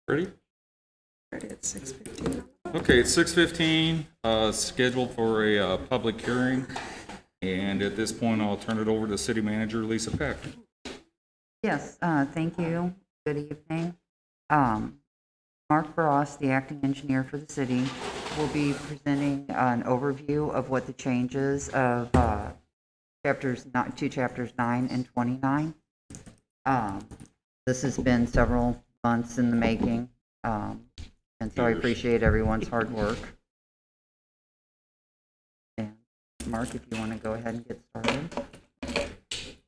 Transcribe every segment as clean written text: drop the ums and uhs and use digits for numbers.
Ready? Ready at 6:15. Okay, it's 6:15, scheduled for a public hearing. And at this point, I'll turn it over to City Manager Lisa Peck. Yes, thank you. Good evening. Mark Ross, the acting engineer for the city, will be presenting an overview of what the changes of two chapters 9 and 29. This has been several months in the making, and so I appreciate everyone's hard work. And Mark, if you want to go ahead and get started.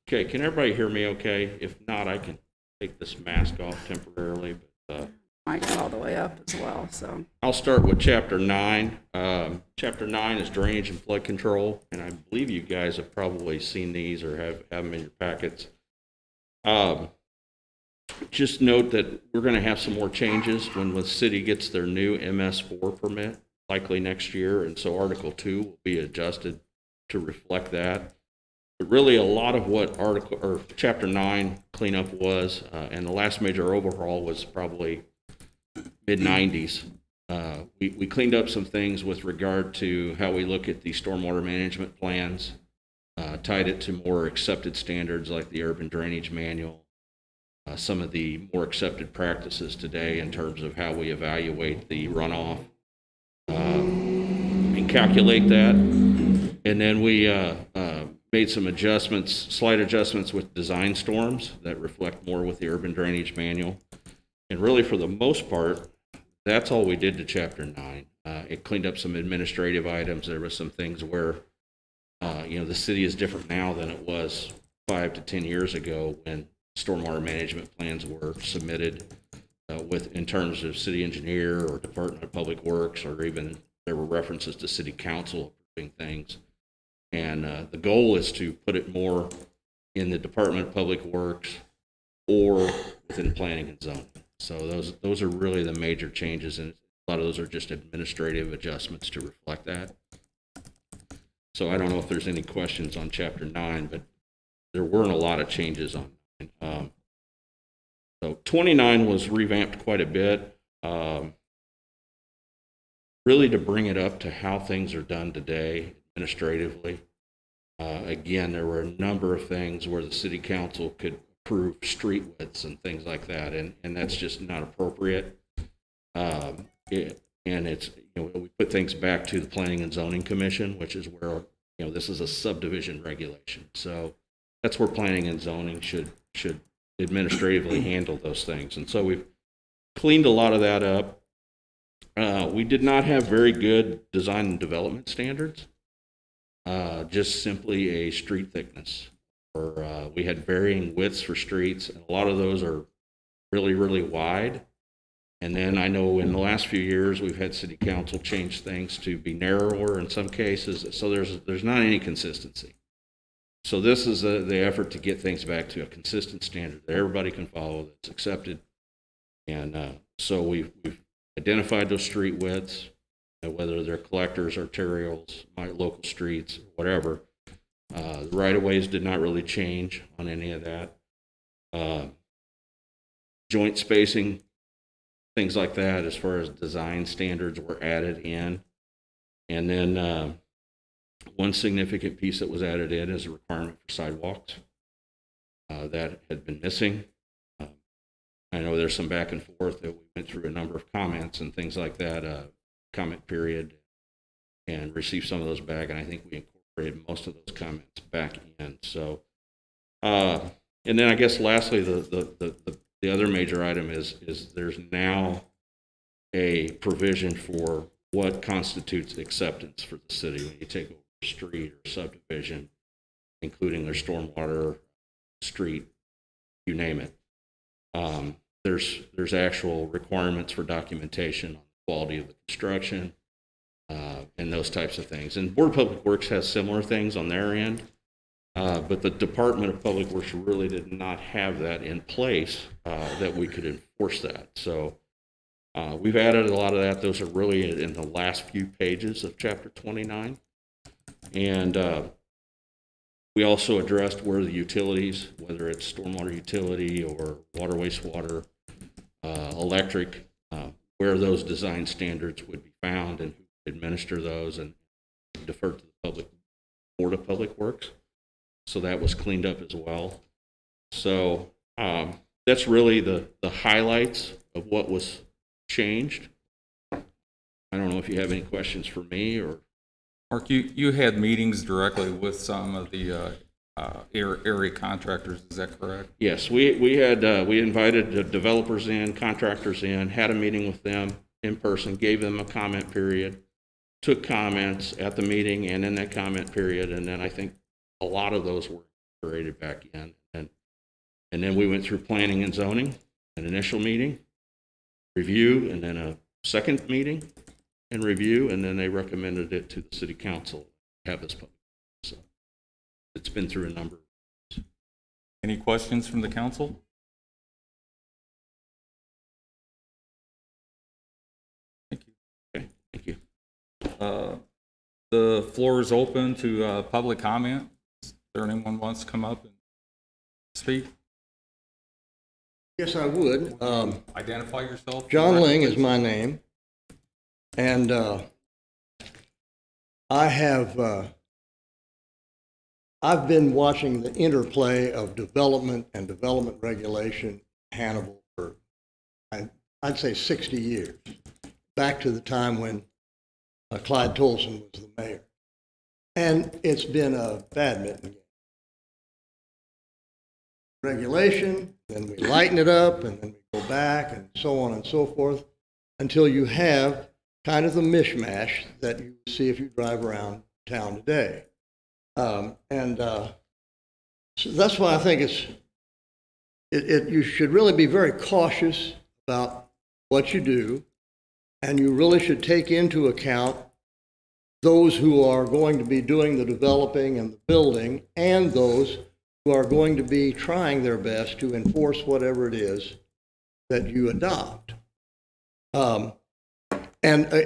Okay, can everybody hear me okay? If not, I can take this mask off temporarily. But Mic's all the way up as well, so. I'll start with Chapter 9. Chapter 9 is drainage and flood control, and I believe you guys have probably seen these or have them in your packets. Just note that we're going to have some more changes when the city gets their new MS4 permit, likely next year, and so Article 2 will be adjusted to reflect that. But really, a lot of what Chapter 9 cleanup was, and the last major overhaul was probably mid-90s. We cleaned up some things with regard to how we look at the stormwater management plans, tied it to more accepted standards like the urban drainage manual, some of the more accepted practices today in terms of how we evaluate the runoff and calculate that. And then we made some adjustments, slight adjustments with design storms that reflect more with the urban drainage manual. And really, for the most part, that's all we did to Chapter 9. It cleaned up some administrative items. There was some things where, the city is different now than it was 5 to 10 years ago when stormwater management plans were submitted in terms of city engineer or Department of Public Works, or even there were references to city council approving things. And the goal is to put it more in the Department of Public Works or within planning and zoning. So those are really the major changes, and a lot of those are just administrative adjustments to reflect that. So I don't know if there's any questions on Chapter 9, but there weren't a lot of changes on 9. So 29 was revamped quite a bit, really to bring it up to how things are done today administratively. Again, there were a number of things where the city council could approve street widths and things like that, and that's just not appropriate. And it's, we put things back to the Planning and Zoning Commission, which is where, this is a subdivision regulation. So that's where Planning and Zoning should administratively handle those things. And so we've cleaned a lot of that up. We did not have very good design and development standards, just simply a street thickness. Or we had varying widths for streets, and a lot of those are really, really wide. And then I know in the last few years, we've had city council change things to be narrower in some cases. So there's not any consistency. So this is the effort to get things back to a consistent standard that everybody can follow, that's accepted. And so we've identified those street widths, whether they're collectors, arterials, local streets, whatever. The right-of-ways did not really change on any of that. Joint spacing, things like that, as far as design standards, were added in. And then one significant piece that was added in is a requirement for sidewalks that had been missing. I know there's some back and forth that we went through a number of comments and things like that, comment period, and received some of those back, and I think we incorporated most of those comments back in. So, and then I guess lastly, the other major item is there's now a provision for what constitutes acceptance for the city when you take over a street or subdivision, including their stormwater, street, you name it. There's actual requirements for documentation on quality of the construction, and those types of things. And Board of Public Works has similar things on their end, but the Department of Public Works really did not have that in place that we could enforce that. So we've added a lot of that. Those are really in the last few pages of Chapter 29. And we also addressed where the utilities, whether it's stormwater utility or water, wastewater, electric, where those design standards would be found and who would administer those, and defer to the Board of Public Works. So that was cleaned up as well. So that's really the highlights of what was changed. I don't know if you have any questions for me or. Mark, you had meetings directly with some of the area contractors, is that correct? Yes, we invited the developers in, contractors in, had a meeting with them in person, gave them a comment period, took comments at the meeting and in that comment period, and then I think a lot of those were integrated back in. And then we went through planning and zoning, an initial meeting, review, and then a second meeting and review, and then they recommended it to the city council to have this public. So it's been through a number. Any questions from the council? Thank you. Okay, thank you. The floor is open to public comment. Is there anyone who wants to come up and speak? Yes, I would. Identify yourself. John Ling is my name, and I've been watching the interplay of development and development regulation in Hannibal for, I'd say 60 years, back to the time when Clyde Tolson was the mayor. And it's been a badminton game. Regulation, then we lighten it up, and then we go back, and so on and so forth, until you have kind of the mishmash that you see if you drive around town today. So that's why I think you should really be very cautious about what you do, and you really should take into account those who are going to be doing the developing and the building, and those who are going to be trying their best to enforce whatever it is that you adopt. And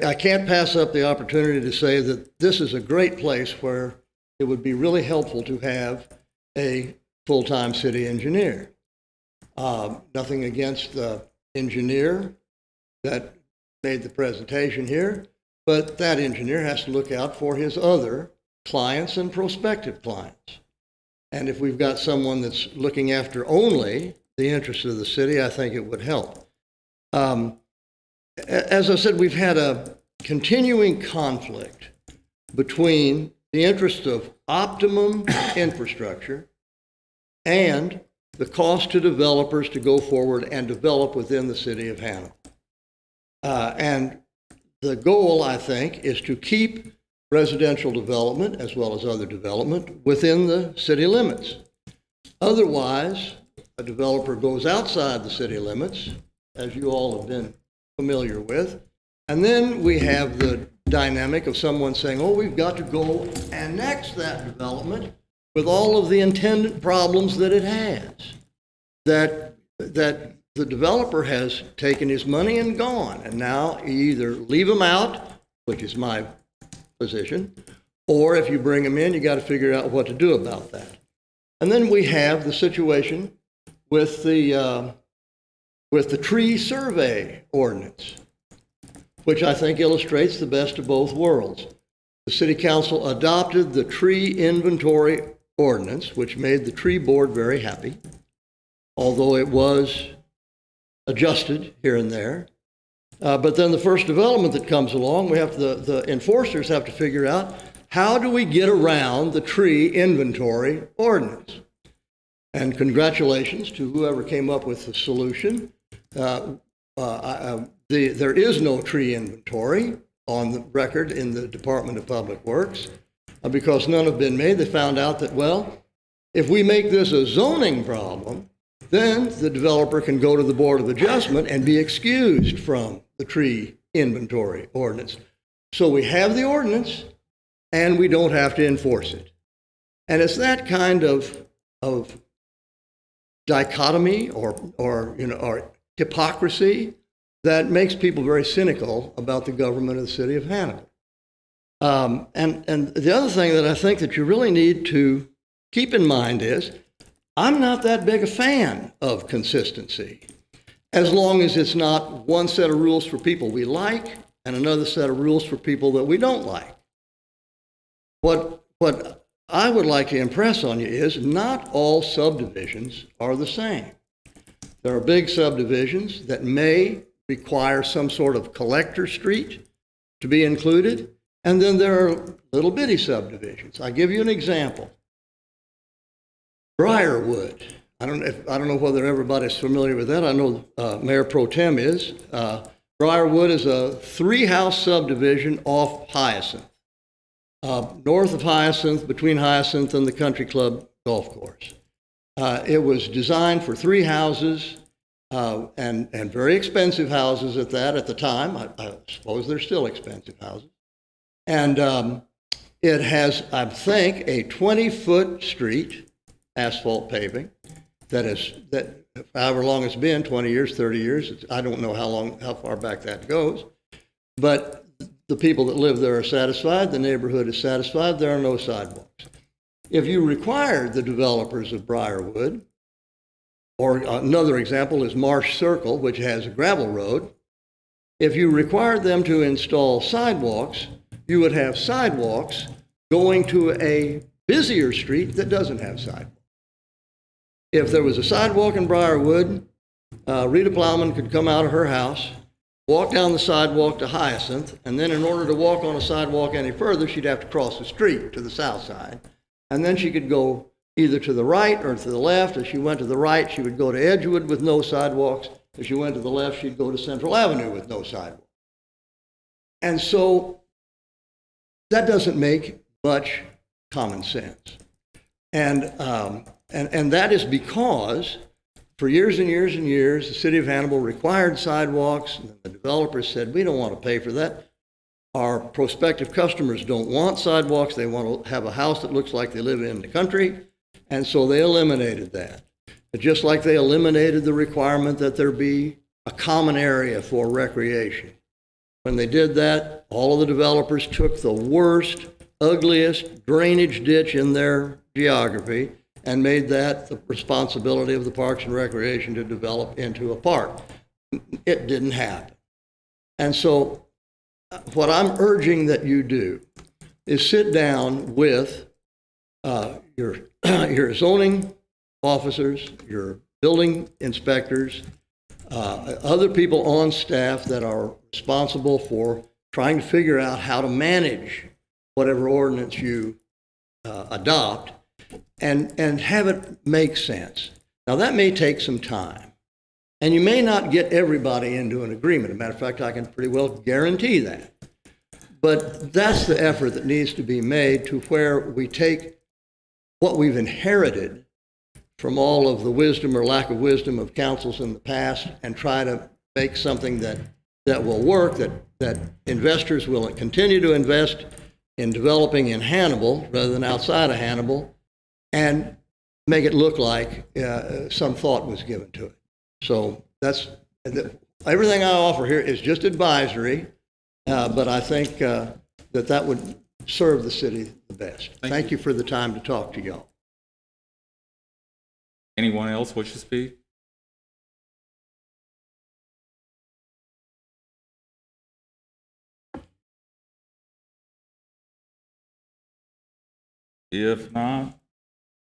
I can't pass up the opportunity to say that this is a great place where it would be really helpful to have a full-time city engineer. Nothing against the engineer that made the presentation here, but that engineer has to look out for his other clients and prospective clients. And if we've got someone that's looking after only the interests of the city, I think it would help. As I said, we've had a continuing conflict between the interest of optimum infrastructure and the cost to developers to go forward and develop within the city of Hannibal. And the goal, I think, is to keep residential development as well as other development within the city limits. Otherwise, a developer goes outside the city limits, as you all have been familiar with, and then we have the dynamic of someone saying, oh, we've got to go annex that development with all of the attendant problems that it has, that the developer has taken his money and gone, and now you either leave them out, which is my position, or if you bring them in, you got to figure out what to do about that. And then we have the situation with the tree survey ordinance, which I think illustrates the best of both worlds. The City Council adopted the tree inventory ordinance, which made the tree board very happy, although it was adjusted here and there. But then the first development that comes along, the enforcers have to figure out, how do we get around the tree inventory ordinance? And congratulations to whoever came up with the solution. There is no tree inventory on the record in the Department of Public Works because none have been made. They found out that, well, if we make this a zoning problem, then the developer can go to the Board of Adjustment and be excused from the tree inventory ordinance. So we have the ordinance, and we don't have to enforce it. And it's that kind of dichotomy or hypocrisy that makes people very cynical about the government of the city of Hannibal. And the other thing that I think that you really need to keep in mind is, I'm not that big a fan of consistency, as long as it's not one set of rules for people we like and another set of rules for people that we don't like. What I would like to impress on you is not all subdivisions are the same. There are big subdivisions that may require some sort of collector street to be included, and then there are little bitty subdivisions. I'll give you an example. Briarwood. I don't know whether everybody's familiar with that. I know Mayor Pro Tem is. Briarwood is a 3-house subdivision off Hyacinth, north of Hyacinth, between Hyacinth and the Country Club golf course. It was designed for 3 houses, and very expensive houses at that at the time. I suppose they're still expensive houses. And it has, I think, a 20-foot street, asphalt paving, that however long it's been, 20 years, 30 years, I don't know how far back that goes. But the people that live there are satisfied, the neighborhood is satisfied, there are no sidewalks. If you required the developers of Briarwood, or another example is Marsh Circle, which has a gravel road, if you required them to install sidewalks, you would have sidewalks going to a busier street that doesn't have sidewalks. If there was a sidewalk in Briarwood, Rita Plowman could come out of her house, walk down the sidewalk to Hyacinth, and then in order to walk on a sidewalk any further, she'd have to cross the street to the south side. And then she could go either to the right or to the left. If she went to the right, she would go to Edgewood with no sidewalks. If she went to the left, she'd go to Central Avenue with no sidewalks. And so that doesn't make much common sense. And that is because for years and years and years, the city of Hannibal required sidewalks, and the developers said, we don't want to pay for that. Our prospective customers don't want sidewalks. They want to have a house that looks like they live in the country. And so they eliminated that. Just like they eliminated the requirement that there be a common area for recreation. When they did that, all of the developers took the worst, ugliest drainage ditch in their geography and made that the responsibility of the Parks and Recreation to develop into a park. It didn't happen. And so what I'm urging that you do is sit down with your zoning officers, your building inspectors, other people on staff that are responsible for trying to figure out how to manage whatever ordinance you adopt, and have it make sense. Now, that may take some time, and you may not get everybody into an agreement. As a matter of fact, I can pretty well guarantee that. But that's the effort that needs to be made, to where we take what we've inherited from all of the wisdom or lack of wisdom of councils in the past and try to make something that will work, that investors will continue to invest in developing in Hannibal rather than outside of Hannibal, and make it look like some thought was given to it. So that's everything I offer here is just advisory, but I think that would serve the city the best. Thank you for the time to talk to y'all. Anyone else wish to speak? If not,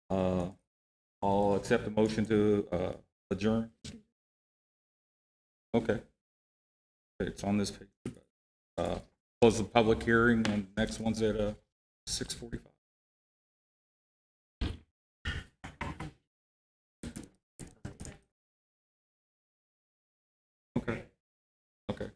I'll accept the motion to adjourn. Okay. It's on this page. Close the public hearing, and next one's at 6:45. Okay. Okay.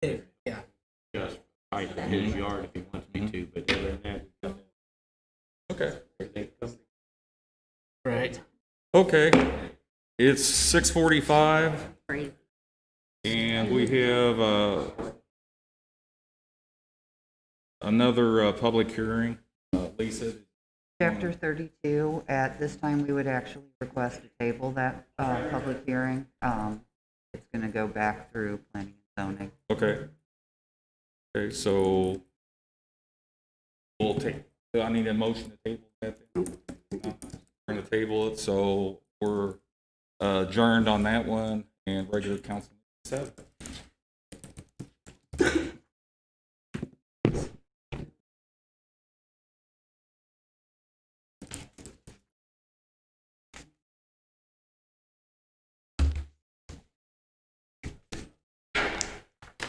Yeah. Just height of his yard if he wants me to, but other than that, Okay. everything comes. Right. Okay, it's 6:45, and we have another public hearing. Lisa? Chapter 32, at this time, we would actually request to table that public hearing. It's going to go back through planning and zoning. Okay. Okay, so we'll take, I need a motion to table that. Then. We're going to table it, so we're adjourned on that one, and regular council 7.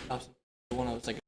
Awesome. The one I was like,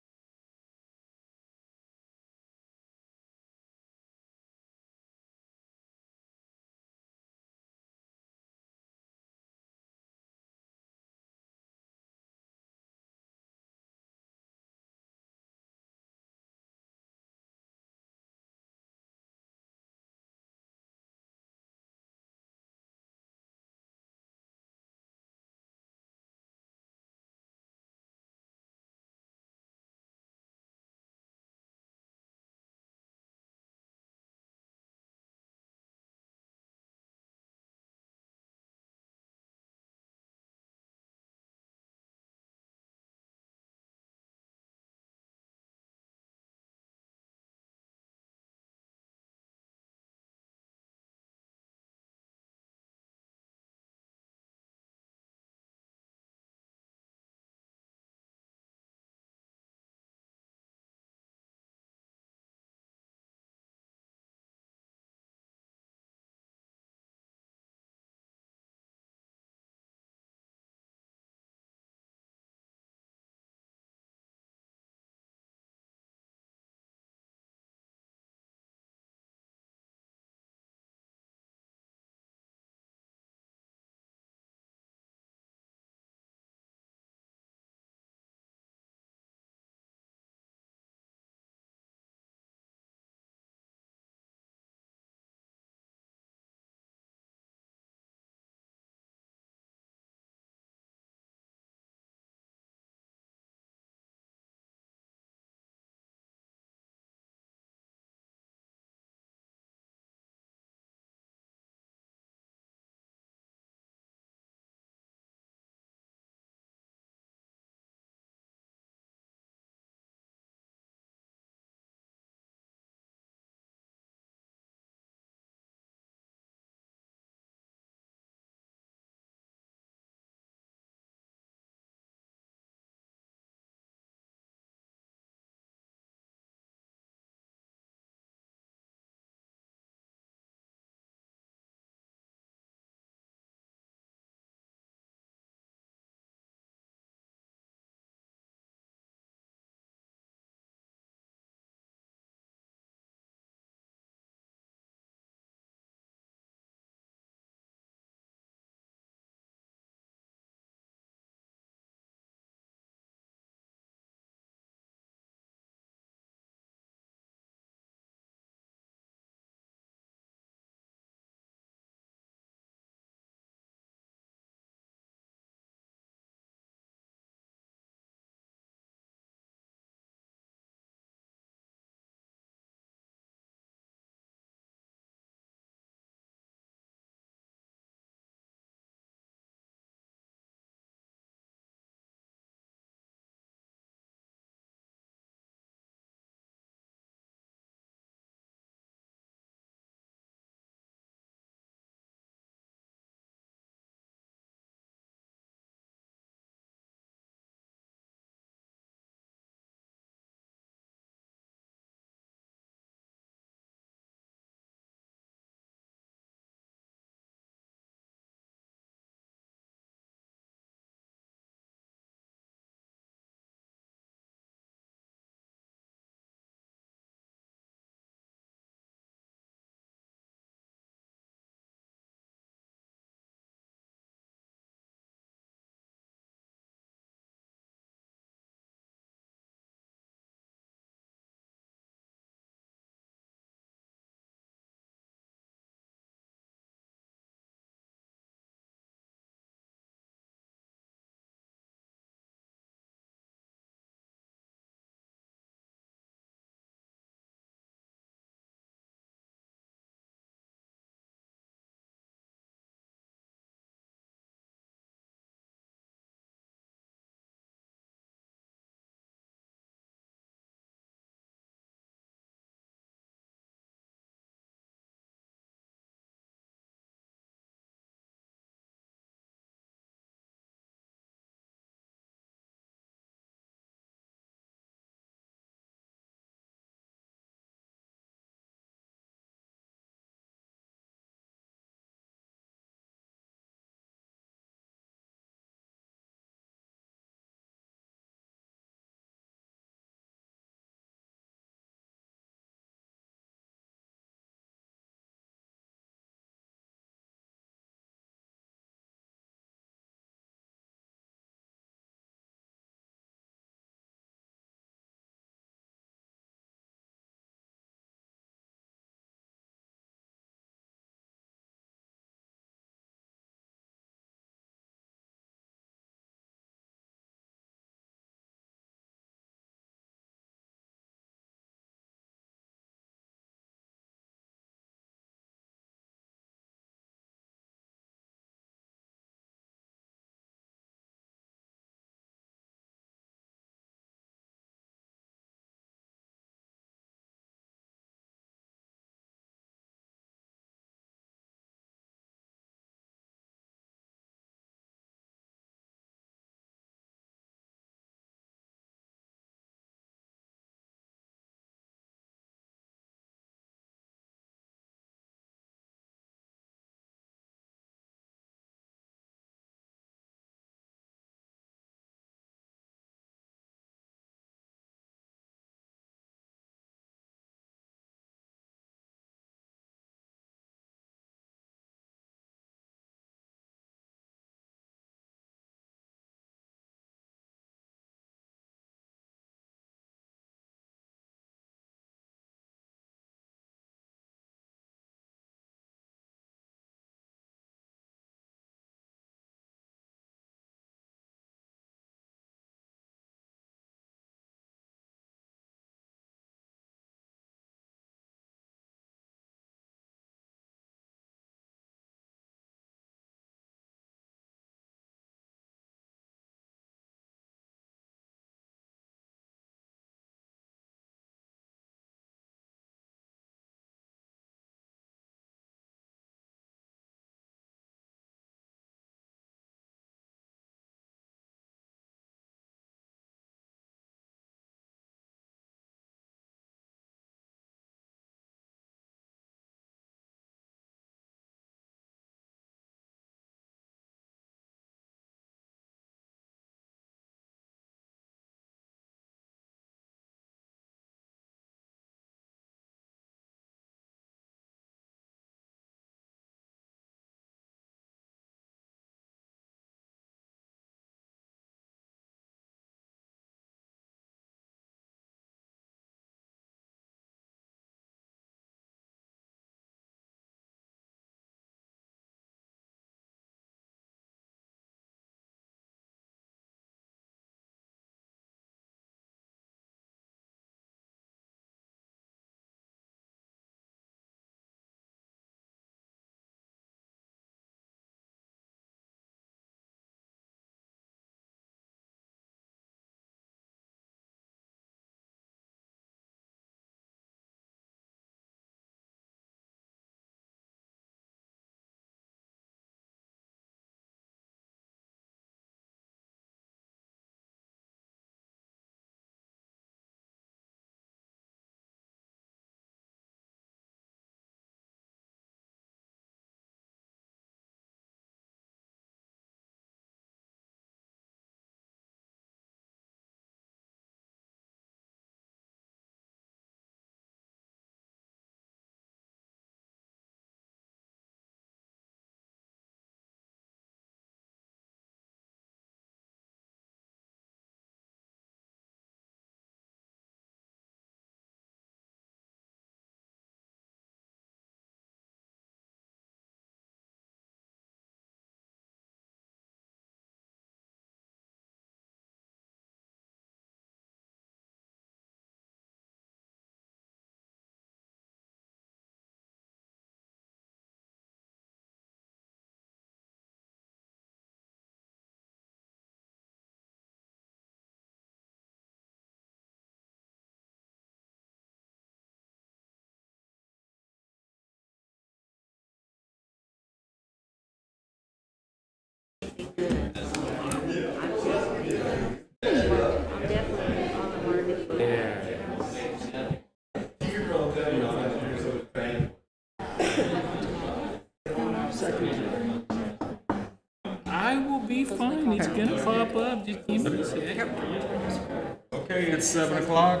be fine. It's gonna pop up. Just keep it set. Okay, it's 7 o'clock.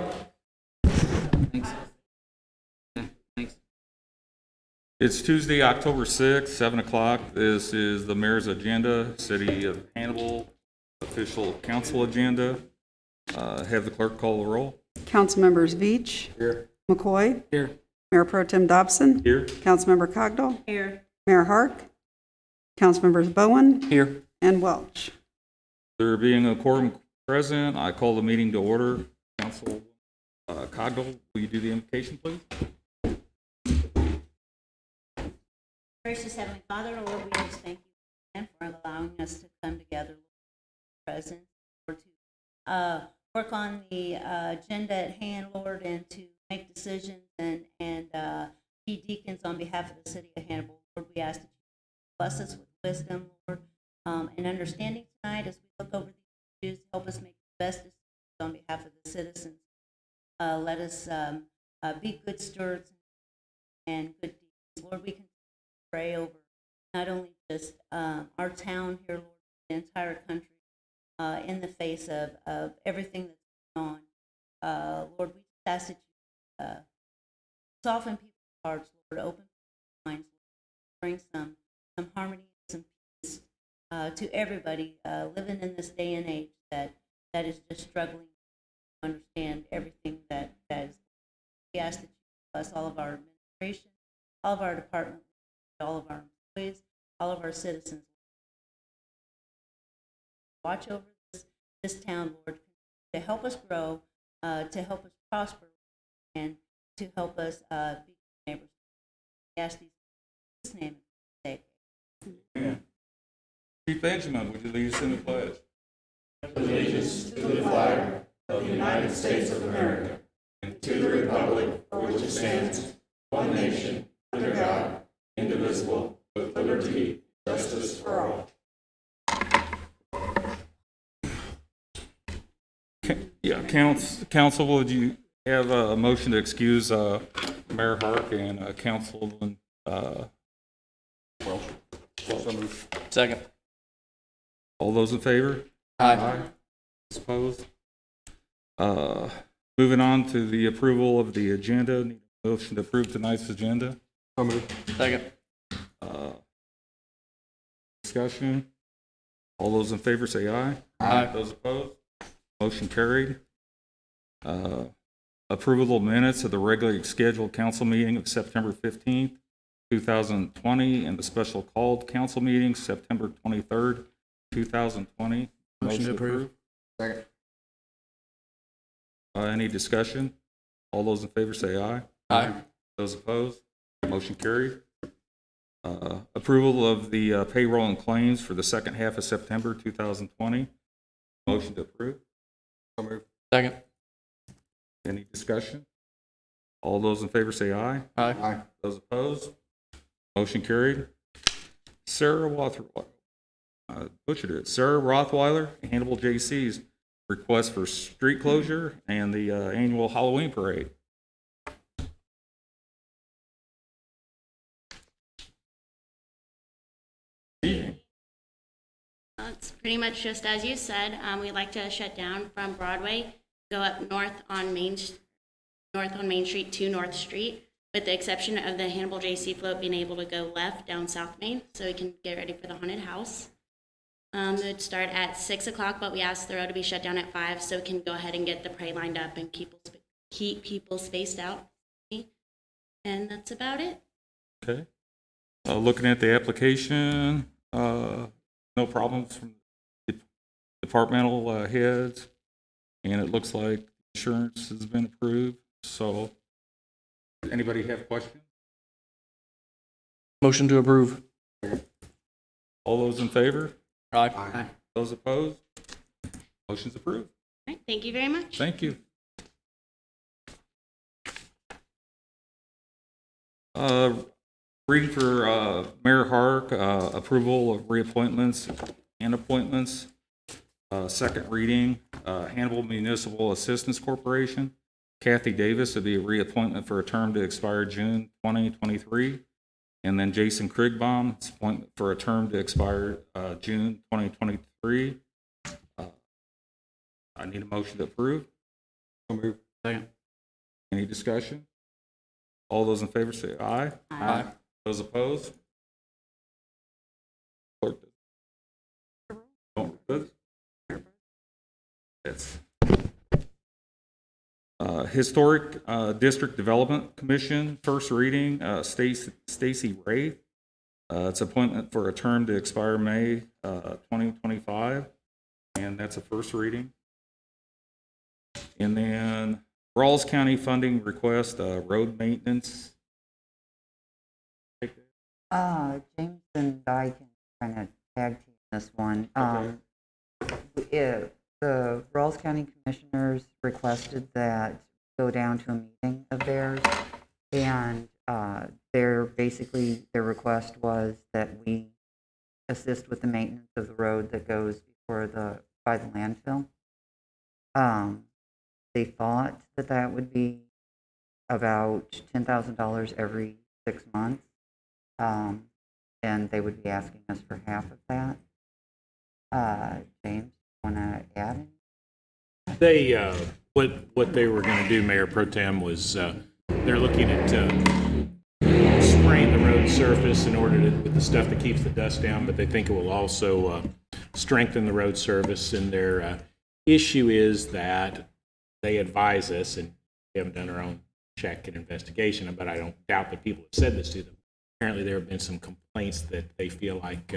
Thanks. Yeah, thanks. It's Tuesday, October 6th, 7 o'clock. This is the mayor's agenda, City of Hannibal official council agenda. Have the clerk call the roll. Councilmembers Veach. Here. McCoy. Here. Mayor Pro Tem Dobson. Here. Councilmember Cogdell. Here. Mayor Hark. Councilmembers Bowen Here. and Welch. There being a quorum present, I call the meeting to order. Council Cogdell, will you do the invocation, please? Gracious Heavenly Father, Lord, we just thank you again for allowing us to come together, present, Lord, to work on the agenda at hand, Lord, and to make decisions and be deacons on behalf of the city of Hannibal. Lord, we ask that you bless us with wisdom, Lord, and understanding tonight as we look over these issues. Help us make the best decisions on behalf of the citizens. Let us be good stewards and good deacons. Lord, we can pray over not only just our town here, Lord, the entire country, in the face of everything that's going on. Lord, we just ask that you soften people's hearts, Lord, open people's minds, Lord, bring some harmony and some peace to everybody living in this day and age that is just struggling to understand everything that is. We ask that you bless all of our administration, all of our departments, all of our employees, all of our citizens. Watch over this town, Lord, to help us grow, to help us prosper, and to help us be neighbors. We ask these in Jesus' name. Amen. Chief Benjamin, would you lead us in the pledge? Yeah, council, would you have a motion to excuse Mayor Hark and Councilman Welch? Second. All those in favor? Aye. Opposed? Moving on to the approval of the agenda. Need a motion to approve tonight's agenda. Second. Discussion. All those in favor say aye. Aye. Those opposed? Motion carried. Approval of minutes of the regularly scheduled council meeting of September 15th, 2020, and the special called council meeting September 23rd, 2020. Motion to approve. Second. Any discussion? All those in favor say aye. Aye. Those opposed? Motion carried. Approval of the payroll and claims for the second half of September 2020. Motion to approve. Second. Any discussion? All those in favor say aye. Aye. Those opposed? Motion carried. Sarah butchered it. Sarah Rothweiler, Hannibal J.C.'s request for street closure and the annual Halloween parade. It's pretty much just as you said. We'd like to shut down from Broadway, go up north on Main Street to North Street, with the exception of the Hannibal J.C. float being able to go left down South Main, so we can get ready for the haunted house. It would start at 6 o'clock, but we asked the road to be shut down at 5, so we can go ahead and get the parade lined up and keep people spaced out. And that's about it. Okay. Looking at the application, no problems from the departmental heads, and it looks like insurance has been approved. So, anybody have questions? Motion to approve. All those in favor? Aye. Those opposed? Motion's approved. All right, thank you very much. Thank you. Reading for Mayor Hark, approval of reappointments and appointments. Second reading, Hannibal Municipal Assistance Corporation. Kathy Davis would be a reappointment for a term to expire June 2023. And then Jason Krigbaum, it's appointment for a term to expire June 2023. I need a motion to approve. So moved. Second. Any discussion? All those in favor say aye. Aye. Those opposed? Clerk. Don't repeat. Yes. Historic District Development Commission, first reading, Stacy Ray. It's appointment for a term to expire May 2025, and that's a first reading. And then Rawls County funding request, road maintenance. James and I can kind of tag team this one. The Rawls County Commissioners requested that go down to a meeting of theirs, and their request was that we assist with the maintenance of the road that goes by the landfill. They thought that would be about $10,000 every 6 months, and they would be asking us for half of that. James, want to add? They, what they were going to do, Mayor Pro Tem, was they're looking at spraying the road surface in order to, with the stuff that keeps the dust down, but they think it will also strengthen the road surface. And their issue is that they advise us, and we haven't done our own check and investigation, but I don't doubt that people have said this to them. Apparently, there have been some complaints that they feel like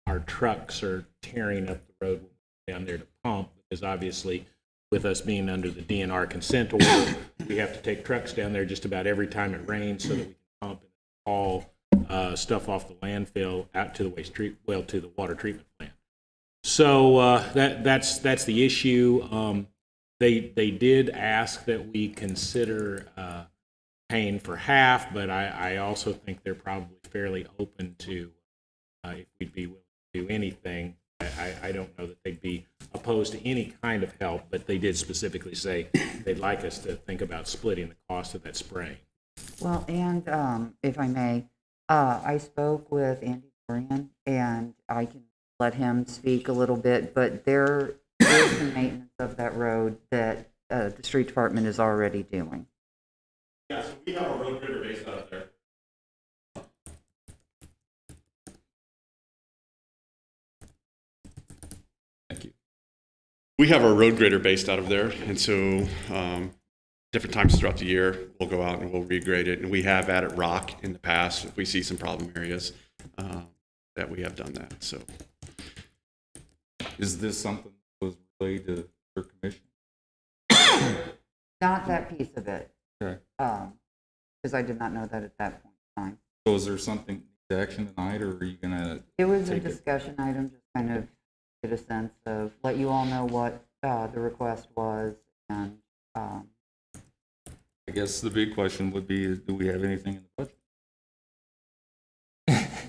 our trucks are tearing up the road down there to pump, because obviously, with us being under the DNR consent order, we have to take trucks down there just about every time it rains so that we can pump and haul stuff off the landfill out to the to the water treatment plant. So that's the issue. They did ask that we consider paying for half, but I also think they're probably fairly open to if we'd be willing to do anything. I don't know that they'd be opposed to any kind of help, but they did specifically say they'd like us to think about splitting the cost of that spraying. Well, and if I may, I spoke with Andy Dorian, and I can let him speak a little bit, but there is some maintenance of that road that the street department is already doing. Yeah, so we have a road grader based out there. Thank you. We have our road grader based out of there, and so different times throughout the year, we'll go out and we'll regrade it. And we have added rock in the past if we see some problem areas that we have done that. So, Is this something that was relayed to their commission? Not that piece of it, Okay. because I did not know that at that point in time. So is there something to action tonight, or are you gonna? It was a Take it. discussion item, just kind of get a sense of, let you all know what the request was, and I guess the big question would be, do we have anything in the budget?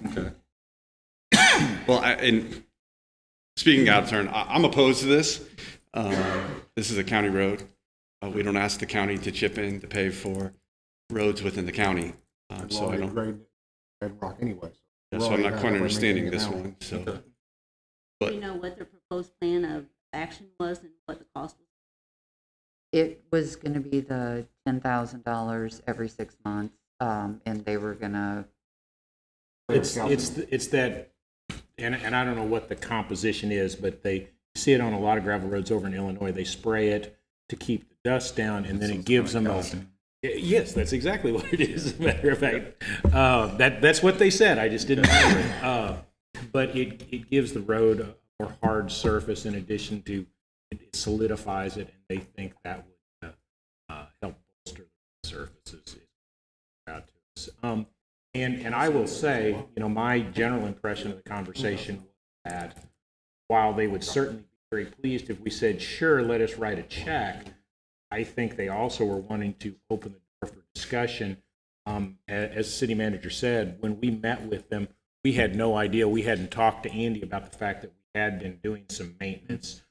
Okay. well, and speaking out of turn, I'm opposed to this. This is a county road. We don't ask the county to chip in to pay for roads within the county. So I don't. Red rock anyway. So I'm not quite understanding this one. So, Okay. Do but you know what their proposed plan of action was and what the cost was? it was going to be the $10,000 every 6 months, and they were going to. It's that, and I don't know what the composition is, but they see it on a lot of gravel roads over in Illinois. They spray it to keep the dust down, and then it gives them a. Yes, that's exactly what it is. As a matter of fact, that's what they said. I just didn't remember it. But it gives the road a more hard surface. In addition to, it solidifies it, and they think that would help bolster the surfaces. Out to us. And I will say, my general impression of the conversation was that while they would certainly be very pleased if we said, sure, let us write a check, I think they also were wanting to open the door for discussion. As the city manager said, when we met with them, we had no idea. We hadn't talked to Andy about the fact that we had been doing some maintenance.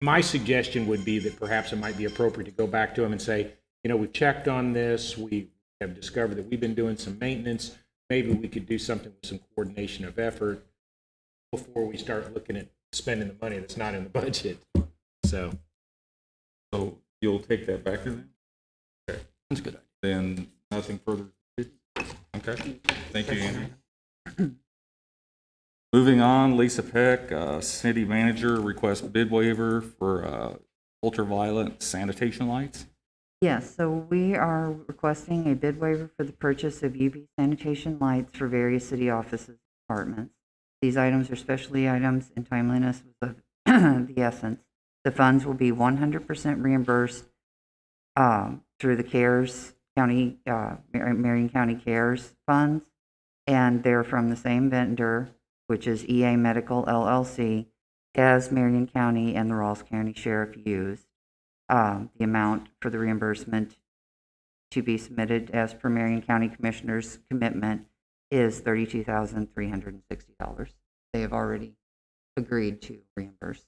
My suggestion would be that perhaps it might be appropriate to go back to them and say, we've checked on this. We have discovered that we've been doing some maintenance. Maybe we could do something with some coordination of effort before we start looking at spending the money that's not in the budget. So So you'll take that back to them? Okay. That's a good idea. Then nothing further. Okay, thank you, Andrew. Moving on, Lisa Peck, city manager, requests bid waiver for ultraviolet sanitation lights. Yes, so we are requesting a bid waiver for the purchase of UV sanitation lights for various city offices and departments. These items are specialty items and timeliness was of the essence. The funds will be 100% reimbursed through the CARES County, Marion County CARES funds, and they're from the same vendor, which is EA Medical LLC, as Marion County and the Ross County Sheriff used. The amount for the reimbursement to be submitted as per Marion County Commissioner's commitment is $32,360. They have already agreed to reimburse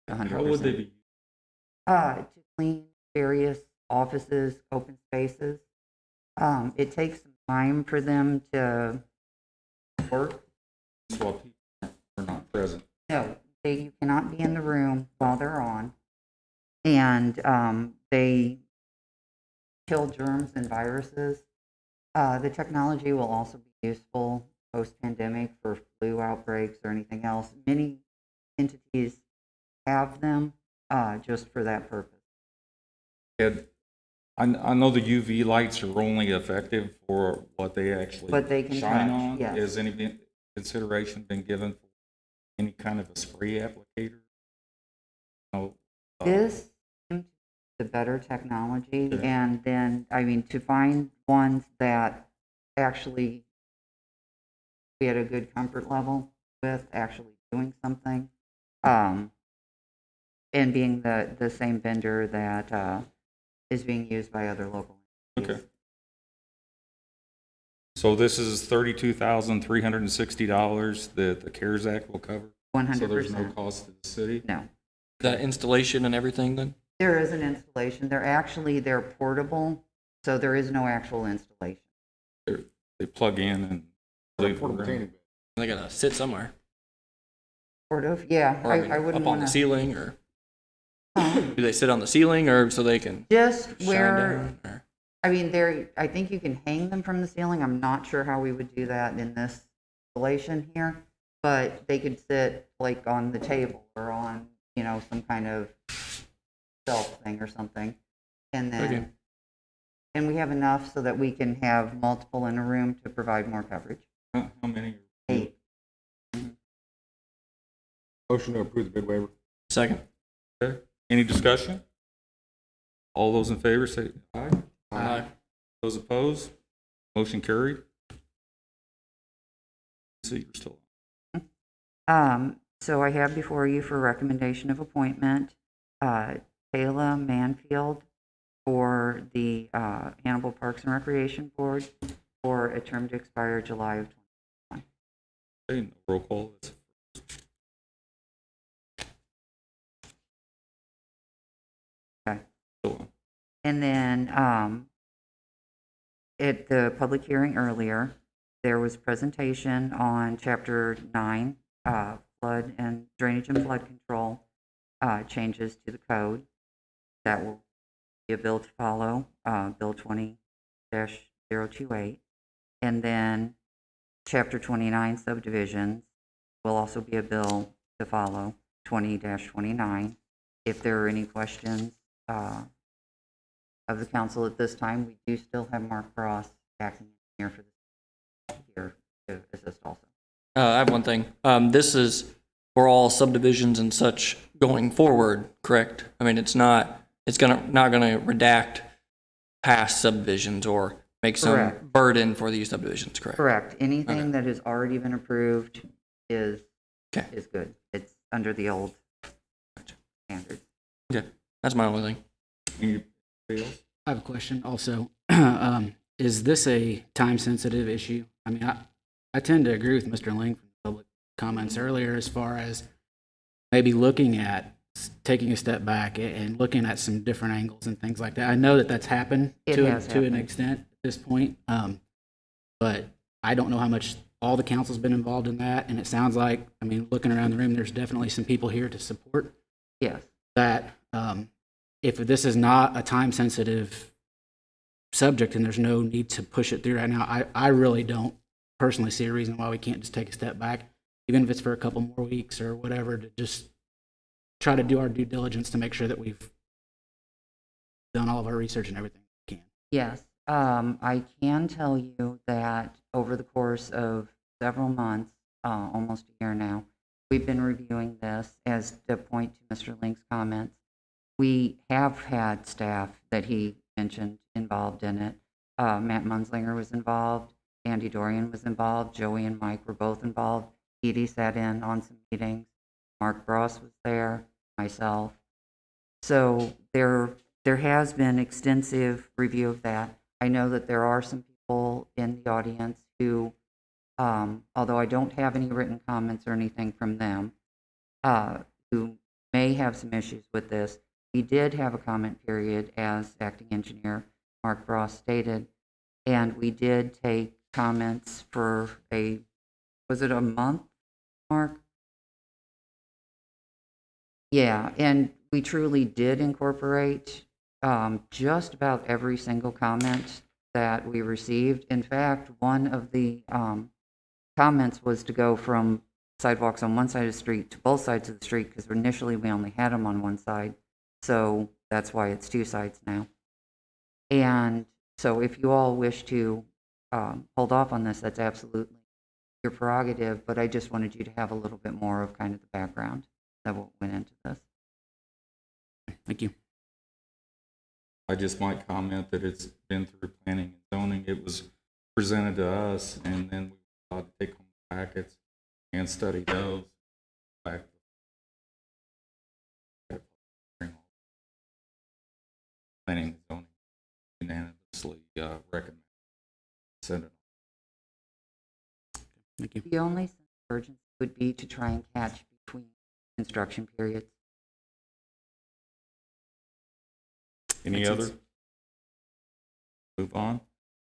100%. How would they be? To clean various offices, open spaces. It takes some time for them to work. While people are not present. No, you cannot be in the room while they're on. And they kill germs and viruses. The technology will also be useful post-pandemic for flu outbreaks or anything else. Many entities have them just for that purpose. Ed, I know the UV lights are only effective for what they actually What they can shine touch, on. yes. Has any consideration been given for any kind of a spray applicator? No. This seems to be the better technology, Okay. and then, I mean, to find ones that actually we had a good comfort level with actually doing something, and being the same vendor that is being used by other local entities. Okay. So this is $32,360 that the CARES Act will cover? 100%. So there's no cost to the city? No. The installation and everything then? There is an installation. They're portable, so there is no actual installation. They plug in and leave the Portable room. tanning bed. They gotta sit somewhere. Sort of, yeah. Or, I wouldn't up on want the to. ceiling, or do they sit on the ceiling, or so they can Just shine where, down? Or? I mean, I think you can hang them from the ceiling. I'm not sure how we would do that in this installation here, but they could sit like on the table or on, some kind of shelf thing or something. And then, Okay. and we have enough so that we can have multiple in a room to provide more coverage. How many? 8. Motion to approve the bid waiver. Second. Okay. Any discussion? All those in favor say aye. Aye. Those opposed? Motion carried. See, you're still So I have before you for recommendation of appointment, Taylor Manfield for the Hannibal Parks and Recreation Board for a term to expire July of 2021. okay. Roll call. That's Okay. still on. And then at the public hearing earlier, there was presentation on Chapter 9, flood and drainage and flood control changes to the code. That will be a bill to follow, Bill 20-028. And then Chapter 29 subdivisions will also be a bill to follow, 20-29. If there are any questions of the council at this time, we do still have Mark Frost, acting engineer for this here to assist also. I have one thing. This is for all subdivisions and such going forward, correct? I mean, it's not gonna redact past subdivisions or make some Correct. burden for these subdivisions, correct? Correct. Anything Okay. that has already been approved is Okay. good. It's under the old standards. Okay, that's my only thing. Anybody else? I have a question also. Is this a time-sensitive issue? I mean, I tend to agree with Mr. Ling from the public comments earlier as far as maybe looking at taking a step back and looking at some different angles and things like that. I know that that's happened It to has an happened. extent. this point. But I don't know how much all the council's been involved in that. And it sounds like, I mean, looking around the room, there's definitely some people here to support Yes. that. If this is not a time-sensitive subject and there's no need to push it through right now, I really don't personally see a reason why we can't just take a step back, even if it's for a couple more weeks or whatever, to just try to do our due diligence to make sure that we've done all of our research and everything we can. Yes, I can tell you that over the course of several months, almost a year now, we've been reviewing this. As to point to Mr. Link's comments, we have had staff that he mentioned involved in it. Matt Munslinger was involved, Andy Dorian was involved, Joey and Mike were both involved. Edie sat in on some meetings, Mark Bross was there, myself. So there has been extensive review of that. I know that there are some people in the audience who, although I don't have any written comments or anything from them, who may have some issues with this. We did have a comment period, as acting engineer Mark Bross stated, and we did take comments for was it a month, Mark? Yeah, and we truly did incorporate just about every single comment that we received. In fact, one of the comments was to go from sidewalks on one side of the street to both sides of the street, because initially we only had them on one side. So that's why it's two sides now. And so if you all wish to hold off on this, that's absolutely your prerogative, but I just wanted you to have a little bit more of kind of the background that what went into this. Thank you. I just might comment that it's been through planning and zoning. It was presented to us, and then we were allowed to take home the packets and study those. Back planning and zoning unanimously recommend send it. Thank you. The only sense of urgency would be to try and catch between construction periods. Any Makes other? sense. Move on.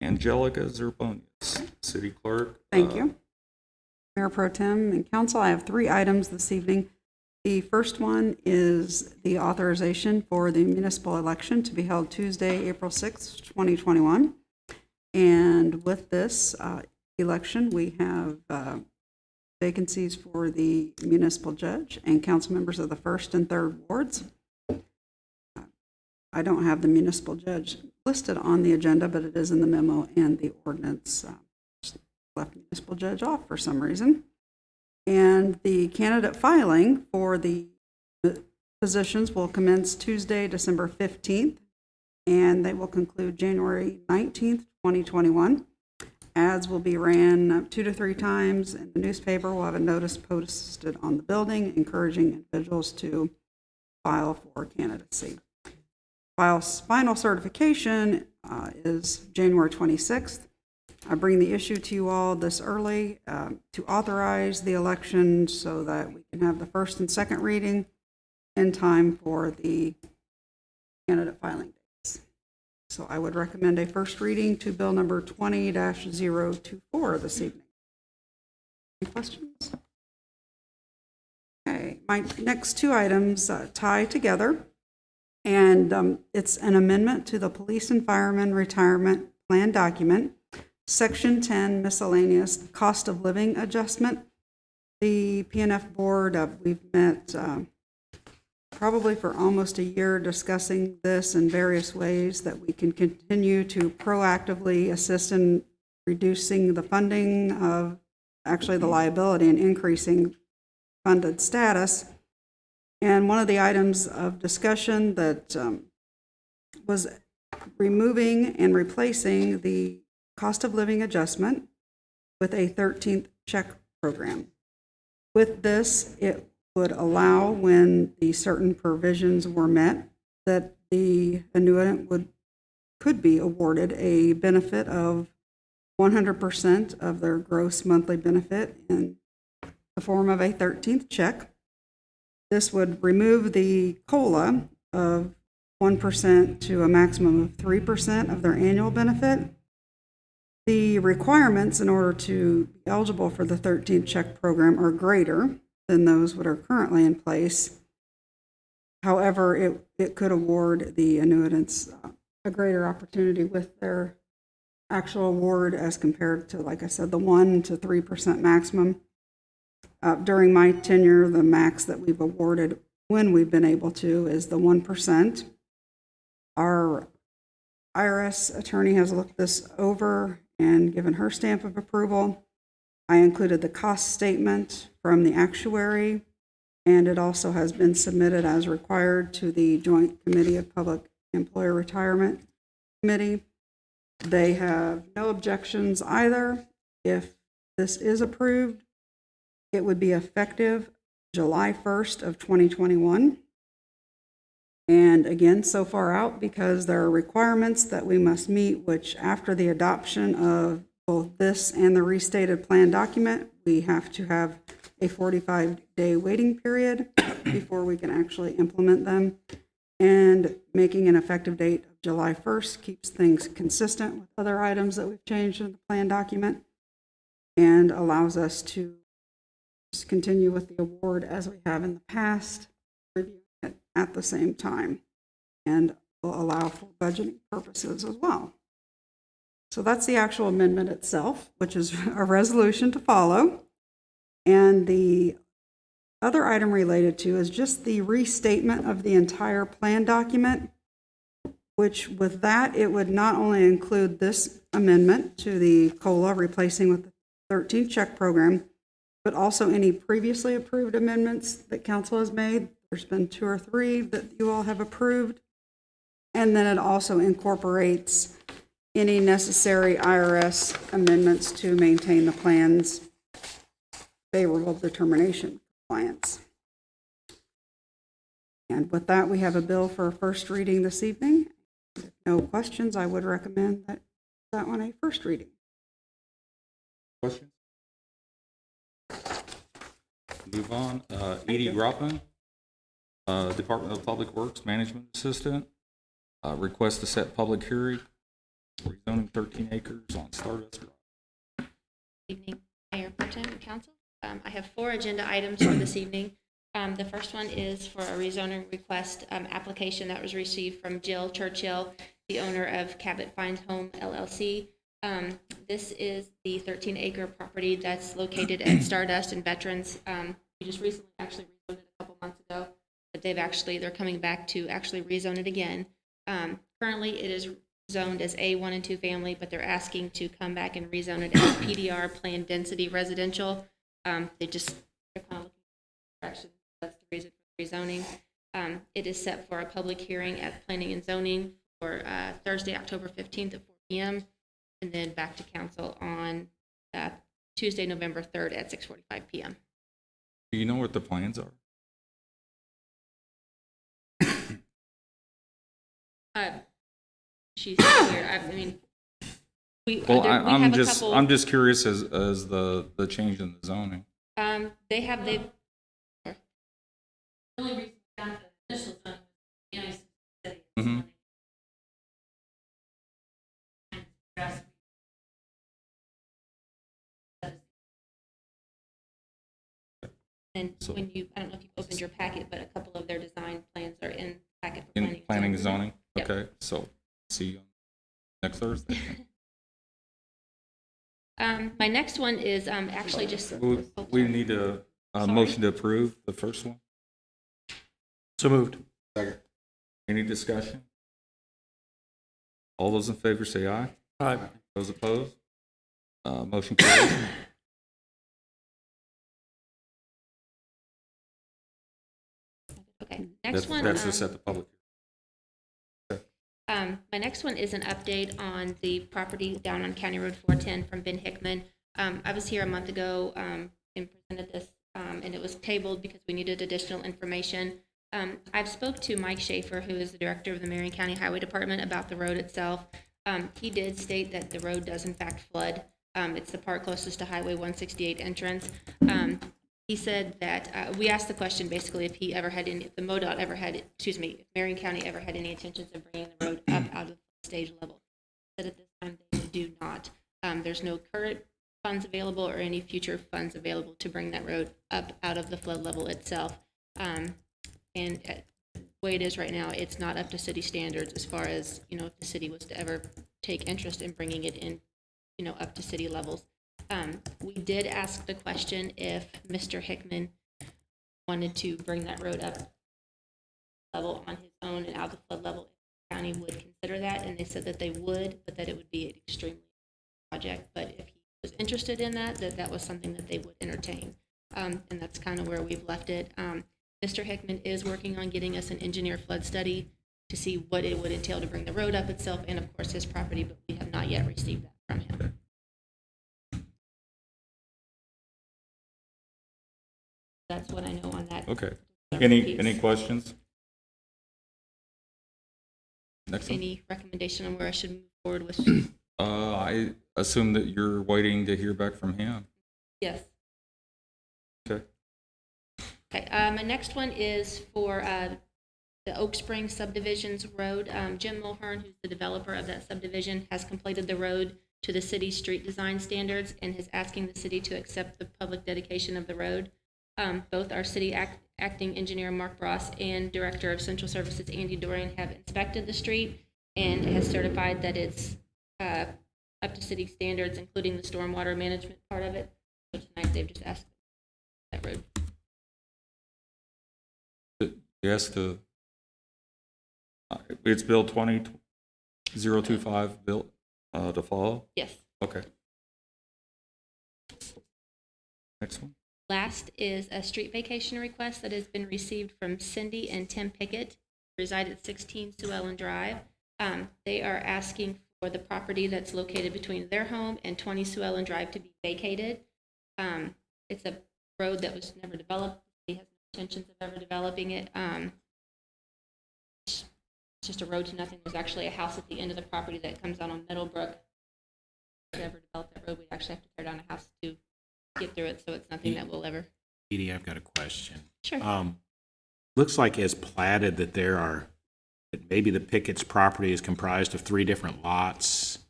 Angelica Zerbonius, City Clerk. Thank you. Mayor Pro Tem and Council, I have 3 items this evening. The first one is the authorization for the municipal election to be held Tuesday, April 6th, 2021. And with this election, we have vacancies for the municipal judge and council members of the 1st and 3rd wards. I don't have the municipal judge listed on the agenda, but it is in the memo and the ordinance. Just left municipal judge off for some reason. And the candidate filing for the positions will commence Tuesday, December 15th, and they will conclude January 19th, 2021. Ads will be ran 2 to 3 times in the newspaper. We'll have a notice posted on the building encouraging individuals to file for candidacy. Final certification is January 26th. I bring the issue to you all this early to authorize the election so that we can have the first and second reading in time for the candidate filing dates. So I would recommend a first reading to bill number 20-024 this evening. Any questions? Okay, my next 2 items tie together, and it's an amendment to the Police and Firemen Retirement Plan document. Section 10, miscellaneous cost of living adjustment. The PNF board, we've met probably for almost a year discussing this in various ways that we can continue to proactively assist in reducing the funding of, actually the liability, and increasing funded status. And one of the items of discussion that was removing and replacing the cost of living adjustment with a 13th check program. With this, it would allow, when the certain provisions were met, that the annuitant could be awarded a benefit of 100% of their gross monthly benefit in the form of a 13th check. This would remove the COLA of 1% to a maximum of 3% of their annual benefit, The requirements in order to be eligible for the 13th check program are greater than those that are currently in place. However, it could award the annuitants a greater opportunity with their actual award as compared to, like I said, the 1 to 3% maximum. During my tenure, the max that we've awarded when we've been able to is the 1%. Our IRS attorney has looked this over and given her stamp of approval. I included the cost statement from the actuary, and it also has been submitted as required to the Joint Committee of Public Employer Retirement Committee. They have no objections either. If this is approved, it would be effective July 1st of 2021. And again, so far out because there are requirements that we must meet, which after the adoption of both this and the restated plan document, we have to have a 45-day waiting period before we can actually implement them. And making an effective date of July 1st keeps things consistent with other items that we've changed in the plan document and allows us to just continue with the award as we have in the past, reviewing it at the same time, and will allow for budgeting purposes as well. So that's the actual amendment itself, which is a resolution to follow. And the other item related to is just the restatement of the entire plan document, which with that, it would not only include this amendment to the COLA replacing with the 13th check program, but also any previously approved amendments that council has made. There's been 2 or 3 that you all have approved. And then it also incorporates any necessary IRS amendments to maintain the plan's favorable determination compliance. And with that, we have a bill for first reading this evening. If no questions, I would recommend that one a first reading. Questions? Move on. Edie Grotman, Department of Public Works Management Assistant. Request to set public hearing, rezoning 13 acres on Stardust Drive. Evening, Mayor Pro Tem and Council. I have 4 agenda items for this evening. The first one is for a rezoning request application that was received from Jill Churchill, the owner of Cabot Fines Home LLC. This is the 13-acre property that's located at Stardust and Veterans. We just recently actually rezoned it a couple months ago, but they're coming back to actually rezone it again. Currently, it is zoned as A1 and 2 family, but they're asking to come back and rezone it as PDR, planned density residential. They're kind of looking for direction. That's the reason for rezoning. It is set for a public hearing at Planning and Zoning for Thursday, October 15th at 4 p.m. and then back to council on Tuesday, November 3rd at 6:45 p.m. Do you know what the plans are? She's here. I mean, we Well, we I'm have a just couple. I'm just curious as the change in the zoning. They've really recently got the initial zoning, you know, city. Mhm. And So- when I don't know if you opened your packet, but a couple of their design plans are in the packet for In planning and zoning? Yep. Okay, so see you next Thursday. My next one is actually just. We need a Sorry. motion to approve the first one. So moved. Any discussion? All those in favor say aye. Aye. Those opposed? Motion carries. Okay, next one. That's to set the public. My next one is an update on the property down on County Road 410 from Ben Hickman. I was here a month ago and presented this, and it was tabled because we needed additional information. I've spoke to Mike Schaefer, who is the director of the Marion County Highway Department, about the road itself. He did state that the road does in fact flood. It's the part closest to Highway 168 entrance. He said that, we asked the question basically if he ever had any, if the MoDOT ever had, if Marion County ever had any intentions of bringing the road up out of the stage level. He said at this time they do not. There's no current funds available or any future funds available to bring that road up out of the flood level itself. And the way it is right now, it's not up to city standards as far as, if the city was to ever take interest in bringing it in, up to city levels. We did ask the question if Mr. Hickman wanted to bring that road up level on his own and out of the flood level, if the county would consider that, and they said that they would, but that it would be an extremely project. But if he was interested in that, that was something that they would entertain. And that's kind of where we've left it. Mr. Hickman is working on getting us an engineer flood study to see what it would entail to bring the road up itself and, of course, his property, but we have not yet received that from him. That's what I know on that. Okay. piece. Any questions? Next one. Any recommendation on where I should move forward with? I assume that you're waiting to hear back from him. Yes. Okay. Okay, my next one is for the Oak Spring Subdivisions Road. Jim Mulhern, who's the developer of that subdivision, has completed the road to the city's street design standards and is asking the city to accept the public dedication of the road. Both our city acting engineer, Mark Bross, and Director of Central Services, Andy Dorian, have inspected the street and has certified that it's up to city standards, including the stormwater management part of it. So tonight, they've just asked that road. Yes, it's Bill 20025 built to follow? Yes. Okay. Next one. Last is a street vacation request that has been received from Cindy and Tim Pickett, who reside at 16 Sue Ellen Drive. They are asking for the property that's located between their home and 20 Sue Ellen Drive to be vacated. It's a road that was never developed. He has no intentions of ever developing it. It's just a road to nothing. There's actually a house at the end of the property that comes out on Middlebrook. If we ever develop that road, we actually have to tear down a house to get through it, so it's nothing that will ever. Edie, I've got a question. Sure. Looks like as platted that that maybe the Pickett's property is comprised of 3 different lots.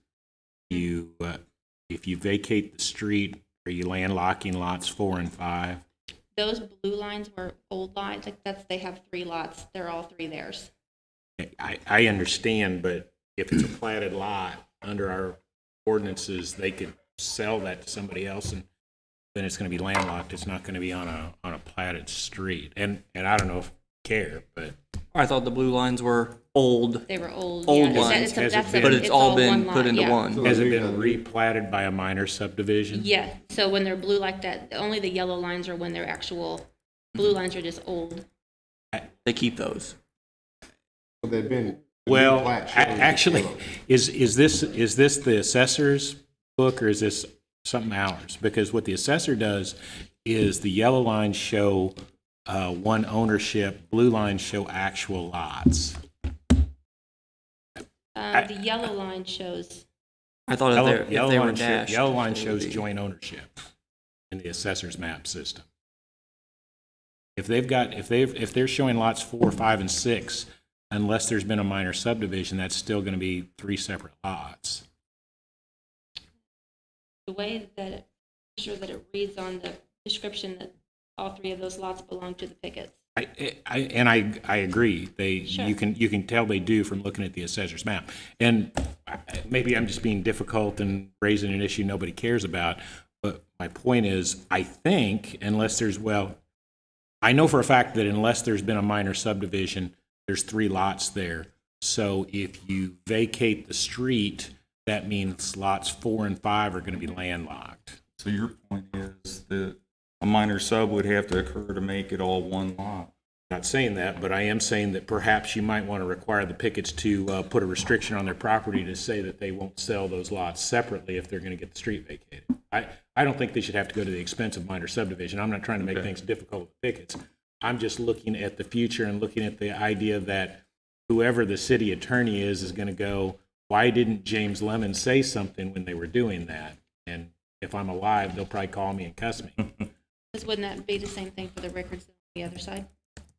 If you vacate the street, are you landlocking lots 4 and 5? Those blue lines were old lines. They have 3 lots. They're all 3 theirs. I understand, but if it's a platted lot, under our ordinances, they could sell that to somebody else, and then it's going to be landlocked. It's not going to be on a platted street. And I don't know if I care, but I thought the blue lines were old, They were old. Old yeah. lines. But it's all been one put lot, into yeah. one. has it been replatted by a minor subdivision? Yeah, so when they're blue like that, only the yellow lines are when they're actual, blue lines are just old. They keep those. So they've been. Well, plat shows actually, yellow. is this the assessor's book, or is this something ours? Because what the assessor does is the yellow lines show one ownership, blue lines show actual lots. The yellow line shows, I thought if they were dashed. Yellow line it would shows be- joint ownership in the assessor's map system. If they're showing lots 4, 5, and 6, unless there's been a minor subdivision, that's still going to be 3 separate lots. the way that it reads on the description that all 3 of those lots belong to the Picketts. I agree. Sure. You can tell they do from looking at the assessor's map. And maybe I'm just being difficult and raising an issue nobody cares about. But my point is, I think I know for a fact that unless there's been a minor subdivision, there's 3 lots there. So if you vacate the street, that means lots 4 and 5 are going to be landlocked. So your point is that a minor sub would have to occur to make it all one lot. Not saying that, but I am saying that perhaps you might want to require the Picketts to put a restriction on their property to say that they won't sell those lots separately if they're going to get the street vacated. I don't think they should have to go to the expense of minor subdivision. I'm not trying to make things difficult with Picketts. I'm just looking at the future and looking at the idea that whoever the city attorney is going to go, why didn't James Lemon say something when they were doing that? And if I'm alive, they'll probably call me and cuss me. Because wouldn't that be the same thing for the Rickards on the other side?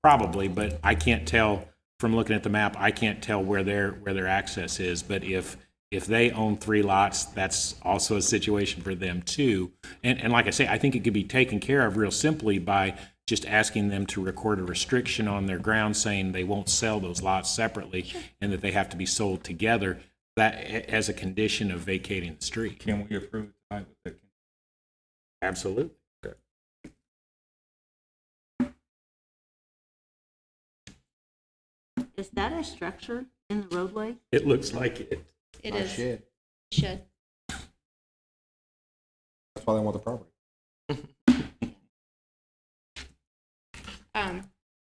Probably, but I can't tell from looking at the map. I can't tell where their access is. But if if they own 3 lots, that's also a situation for them too. And like I say, I think it could be taken care of real simply by just asking them to record a restriction on their ground saying they won't sell those lots separately and that they have to be sold together, that as a condition of vacating the street. Can we approve it tonight with that? Absolutely. Is that a structure in the roadway? It looks like it. It Nice is, shed. should. That's why they want the property.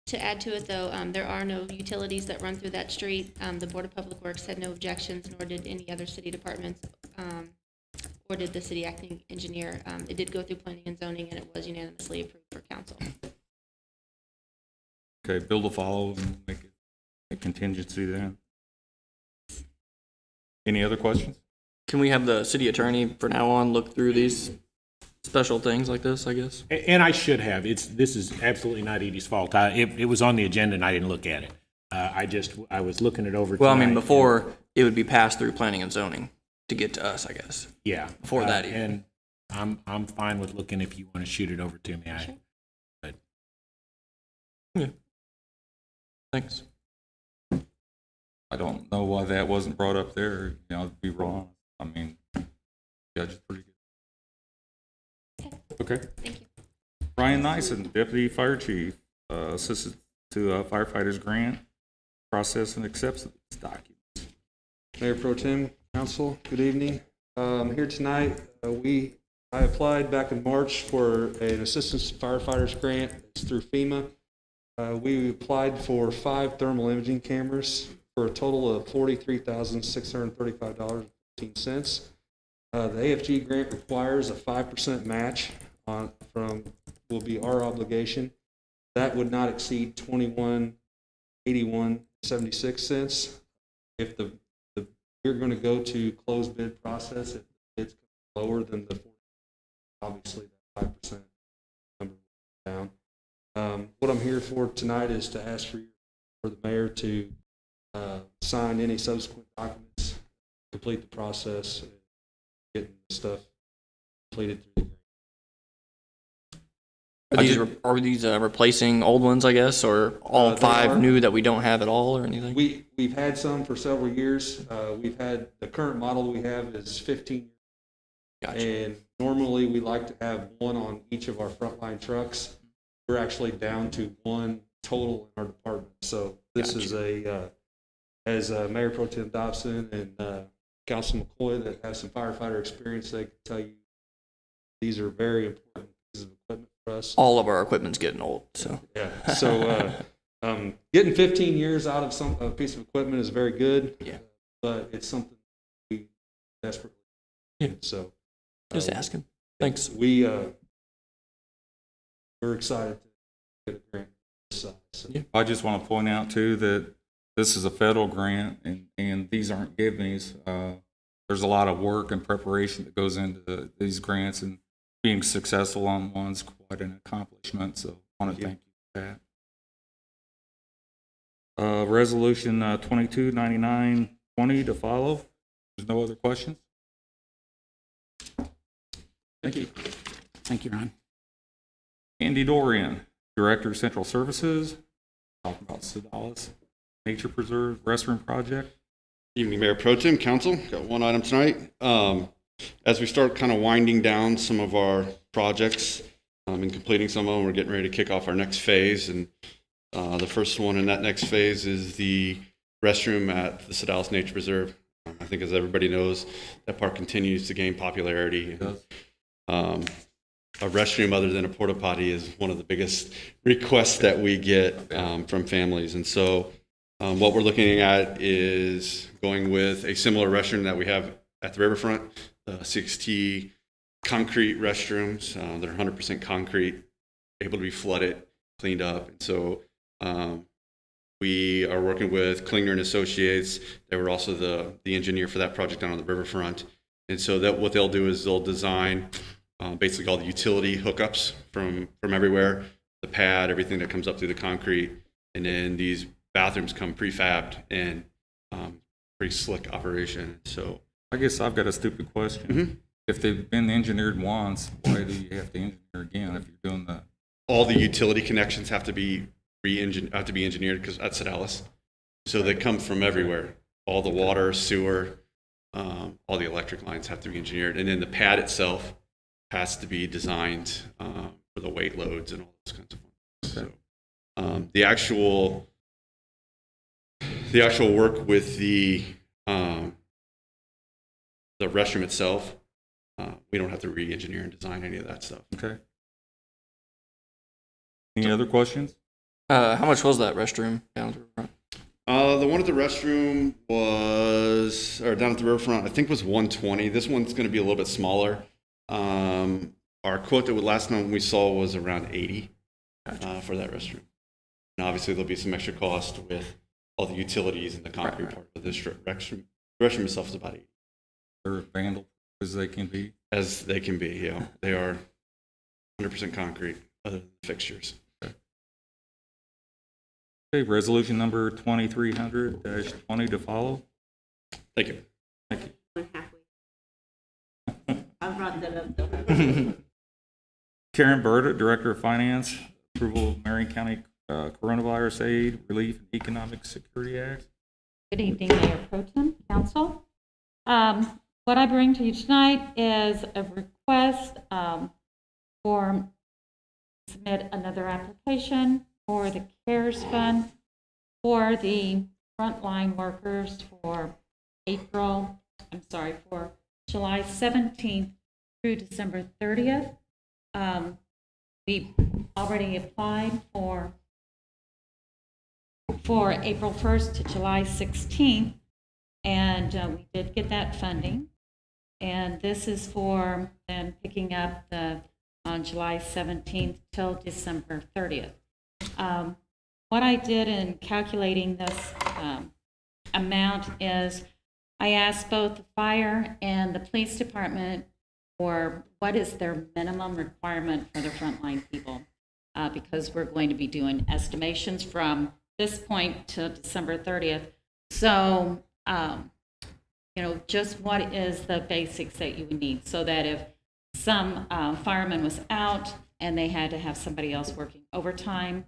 To add to it, though, there are no utilities that run through that street. The Board of Public Works had no objections, nor did any other city departments, or did the city acting engineer. It did go through planning and zoning, and it was unanimously approved for council. Okay, bill to follow and make it a contingency then. Any other questions? Can we have the city attorney from now on look through these special things like this, I guess? And I should have. This is absolutely not Edie's fault. It was on the agenda and I didn't look at it. I was looking it over Well, I mean, tonight. before it would be passed through planning and zoning to get to us, I guess. Yeah. before that And I'm fine with looking if you want to shoot it over to me. Thanks. I don't know why that wasn't brought up there, I'd be wrong. I mean, judge is pretty good. Okay. Thank you. Ryan Nyson, Deputy Fire Chief, assistant to firefighters grant, process and acceptance documents. Mayor Pro Tem, Council, good evening. Here tonight, I applied back in March for an assistance to firefighters grant. It's through FEMA. We applied for 5 thermal imaging cameras for a total of $43,635.15. The AFG grant requires a 5% match will be our obligation. That would not exceed $21.8176. If you're going to go to closed bid process, if it's lower than the 40, obviously that 5% number will go down. What I'm here for tonight is to ask for the mayor to sign any subsequent documents, complete the process, and getting the stuff completed through the grant. Are these replacing old ones, I guess, or all They 5 are. new that we don't have at all or anything? We've had some for several years. We've had, the current model we have is 15. Gotcha. And normally we like to have one on each of our frontline trucks. We're actually down to 1 total in our department. So this is as Mayor Pro Tem Dobson and Councilman McCoy that have some firefighter experience, they can tell you these are very important pieces of equipment for us. All of our equipment's getting old, so. Yeah. So getting 15 years out of a piece of equipment is very good. Yeah. But it's something we desperately Yeah. need. So Just asking. Thanks. we're excited to get a grant this size. So. Yeah. I just want to point out too that this is a federal grant and these aren't giveaways. There's a lot of work and preparation that goes into these grants, and being successful on one's quite an accomplishment. So I want to thank you for that. Resolution 229920 to follow. There's no other questions? Thank you. Thank you, Ron. Andy Dorian, Director of Central Services, talking about Sedalis Nature Preserve Restroom Project. Evening, Mayor Pro Tem, Council. Got one item tonight. As we start kind of winding down some of our projects and completing some of them, we're getting ready to kick off our next phase. And the first one in that next phase is the restroom at the Sedalis Nature Preserve. I think, as everybody knows, that park continues to gain popularity. A restroom other than a porta potty is one of the biggest requests that we get from families. And so what we're looking at is going with a similar restroom that we have at the riverfront, 60 concrete restrooms. They're 100% concrete, able to be flooded, cleaned up. And so we are working with Klingner and Associates. They were also the engineer for that project down on the riverfront. And so that what they'll do is they'll design basically all the utility hookups from everywhere, the pad, everything that comes up through the concrete. And then these bathrooms come prefabbed and pretty slick operation. So I guess I've got a stupid question. Mhm. If they've been engineered once, why do you have to engineer again if you're doing the? All the utility connections have to be engineered because that's at Ellis. So they come from everywhere. All the water, sewer, all the electric lines have to be engineered. And then the pad itself has to be designed for the weight loads and all those kinds of things. So the actual work with the restroom itself, we don't have to re-engineer and design any of that stuff. Okay. Any other questions? How much was that restroom down at the riverfront? The one at the restroom was, or down at the riverfront, I think was 120. This one's going to be a little bit smaller. Our quote that last time we saw was around 80 for that restroom. And obviously there'll be some extra cost with all the utilities and the concrete part of this restroom. The restroom itself is about 80. They're vandal as they can be. As they can be, yeah. They are 100% concrete other than the fixtures. Okay, resolution number 2300-20 to follow. Thank you. Thank you. I brought that up though. Karen Burdick, Director of Finance, approval of Marion County Coronavirus Aid, Relief, and Economic Security Act. Good evening, Mayor Pro Tem, Council. What I bring to you tonight is a request for submit another application for the CARES Fund for the frontline workers for for July 17th through December 30th. We already applied for April 1st to July 16th, and we did get that funding. And this is for then picking up on July 17th till December 30th. What I did in calculating this amount is I asked both the fire and the police department for what is their minimum requirement for the frontline people, because we're going to be doing estimations from this point to December 30th. So, just what is the basics that you would need so that if some fireman was out and they had to have somebody else working overtime,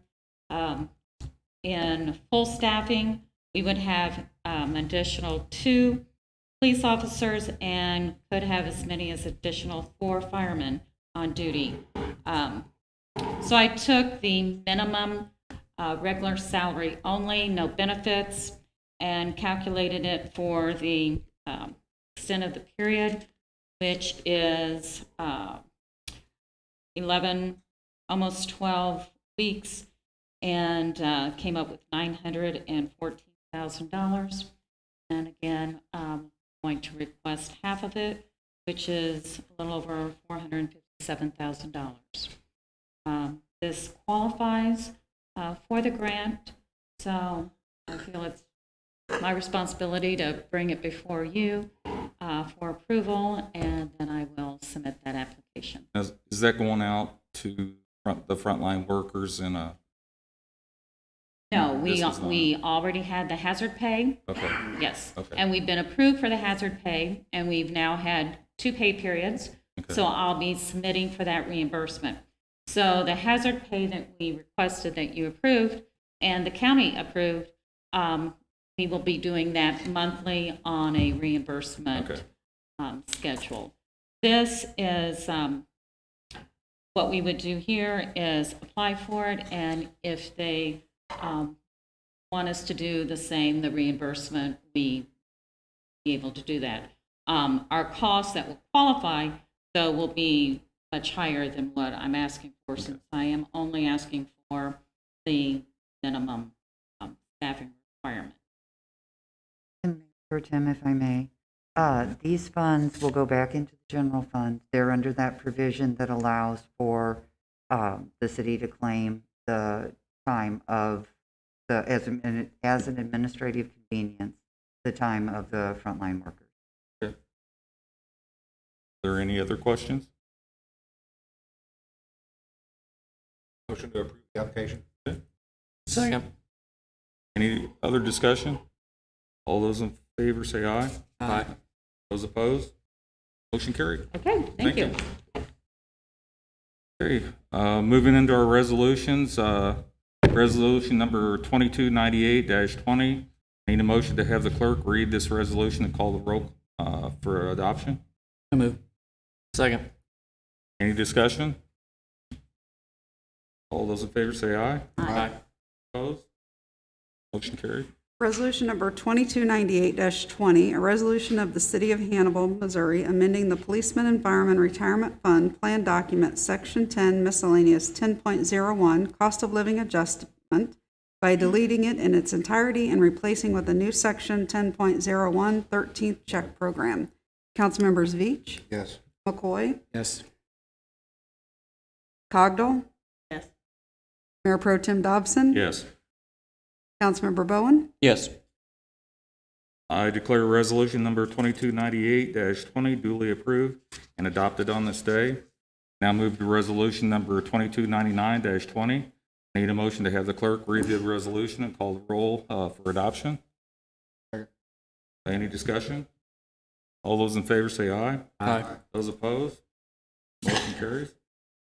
in full staffing, we would have additional 2 police officers and could have as many as additional 4 firemen on duty. So I took the minimum regular salary only, no benefits, and calculated it for the extent of the period, which is 11, almost 12 weeks, and came up with $914,000. And again, I'm going to request half of it, which is a little over $457,000. This qualifies for the grant, so I feel it's my responsibility to bring it before you for approval, and then I will submit that application. Is that going out to the frontline workers in a? No, we This is not- already had the hazard pay. Okay. Yes. Okay. And we've been approved for the hazard pay, and we've now had 2 pay periods. Okay. So I'll be submitting for that reimbursement. So the hazard pay that we requested that you approved and the county approved, we will be doing that monthly on a reimbursement Okay. schedule. This is what we would do here is apply for it, and if they want us to do the same, the reimbursement, we be able to do that. Our costs that will qualify, though, will be much higher than what I'm asking for, since I am only asking for the minimum staffing requirement. And Mayor Tim, if I may, these funds will go back into the general fund. They're under that provision that allows for the city to claim the time of as an administrative convenience, the time of the frontline workers. Okay. Are there any other questions? Motion to approve the application. Second. Any other discussion? All those in favor say aye. Aye. Those opposed? Motion carried. Okay, thank you. Okay, moving into our resolutions, resolution number 2298-20. Need a motion to have the clerk read this resolution and call the roll for adoption. So moved. Second. Any discussion? All those in favor say aye. Aye. Opposed? Motion carried. Resolution number 2298-20, a resolution of the City of Hannibal, Missouri, amending the Policeman and Fireman Retirement Fund Plan Document, Section 10, Miscellaneous 10.01, Cost of Living Adjustment, by deleting it in its entirety and replacing with a new Section 10.01, 13th Check Program. Councilmembers Veach, Yes. McCoy, Yes. Cogdill, Yes. Mayor Pro Tem Dobson. Yes. Councilmember Bowen. Yes. I declare resolution number 2298-20 duly approved and adopted on this day. Now move to resolution number 2299-20. Need a motion to have the clerk read the resolution and call the roll for adoption. Second. Any discussion? All those in favor say aye. Aye. Those opposed? Motion carries.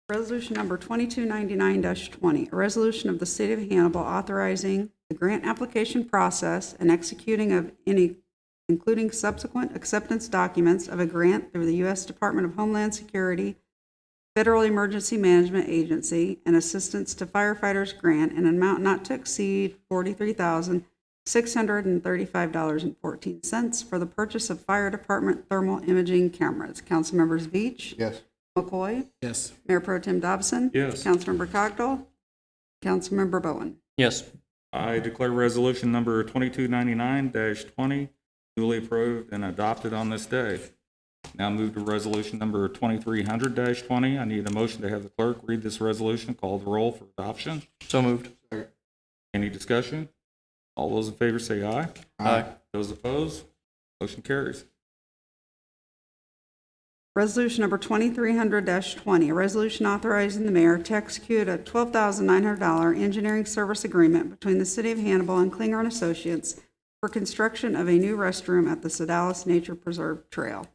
Resolution number 2299-20, a resolution of the City of Hannibal authorizing the grant application process and executing of any, including subsequent acceptance documents of a grant through the U.S. Department of Homeland Security, Federal Emergency Management Agency, and Assistance to Firefighters Grant in an amount not to exceed $43,635.14 for the purchase of fire department thermal imaging cameras. Councilmembers Veach, Yes. McCoy, Yes. Mayor Pro Tem Dobson. Yes. Councilmember Cogdill. Councilmember Bowen. Yes. I declare resolution number 2299-20 duly approved and adopted on this day. Now move to resolution number 2300-20. I need a motion to have the clerk read this resolution, call the roll for adoption. So moved. Any discussion? All those in favor say aye. Aye. Those opposed? Motion carries. Resolution number 2300-20, a resolution authorizing the mayor to execute a $12,900 engineering service agreement between the City of Hannibal and Klinger and Associates for construction of a new restroom at the Sedalis Nature Preserve Trail.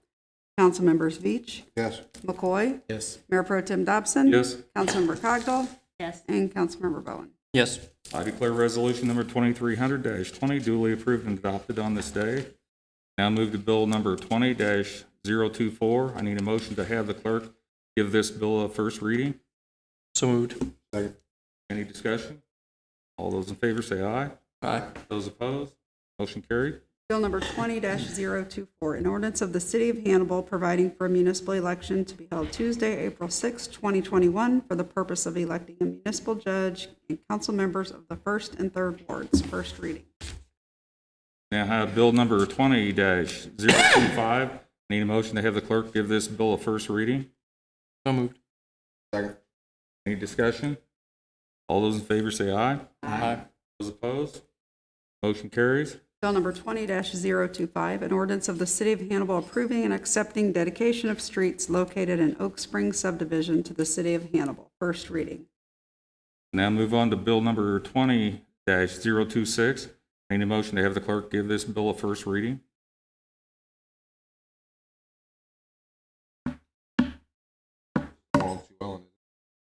Councilmembers Veach, Yes. McCoy, Yes. Mayor Pro Tem Dobson. Yes. Councilmember Cogdill, Yes. and Councilmember Bowen. Yes. I declare resolution number 2300-20 duly approved and adopted on this day. Now move to bill number 20-024. I need a motion to have the clerk give this bill a first reading. So moved. Second. Any discussion? All those in favor say aye. Aye. Those opposed? Motion carried. Bill number 20-024, an ordinance of the City of Hannibal providing for a municipal election to be held Tuesday, April 6, 2021, for the purpose of electing a municipal judge and council members of the first and third wards. First reading. Now have bill number 20-025. I need a motion to have the clerk give this bill a first reading. So moved. Second. Any discussion? All those in favor say aye. Aye. Those opposed? Motion carries. Bill number 20-025, an ordinance of the City of Hannibal approving and accepting dedication of streets located in Oak Springs subdivision to the City of Hannibal. First reading. Now move on to bill number 20-026. I need a motion to have the clerk give this bill a first reading.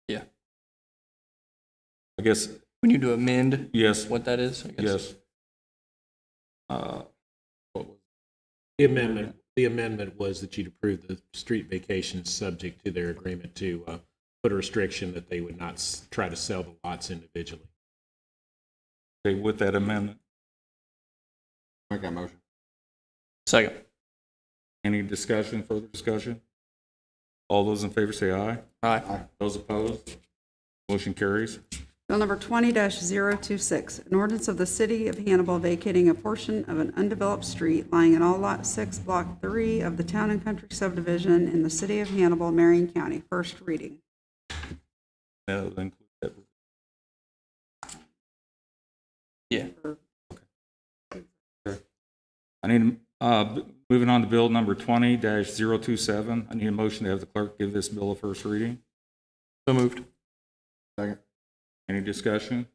Yeah. I guess, We need to amend yes, what that is, I guess. yes. What was The amendment was that you'd approve the street vacation subject to their agreement to put a restriction that they would not try to sell the lots individually. Okay, with that amendment, Make that motion. Second. any discussion, further discussion? All those in favor say aye. Aye. Those opposed? Motion carries. Bill number 20-026, an ordinance of the City of Hannibal vacating a portion of an undeveloped street lying in all Lot 6, Block 3 of the Town and Country subdivision in the City of Hannibal, Marion County. First reading. That'll include that. Yeah. I need, moving on to bill number 20-027. I need a motion to have the clerk give this bill a first reading. So moved. Second. Any discussion?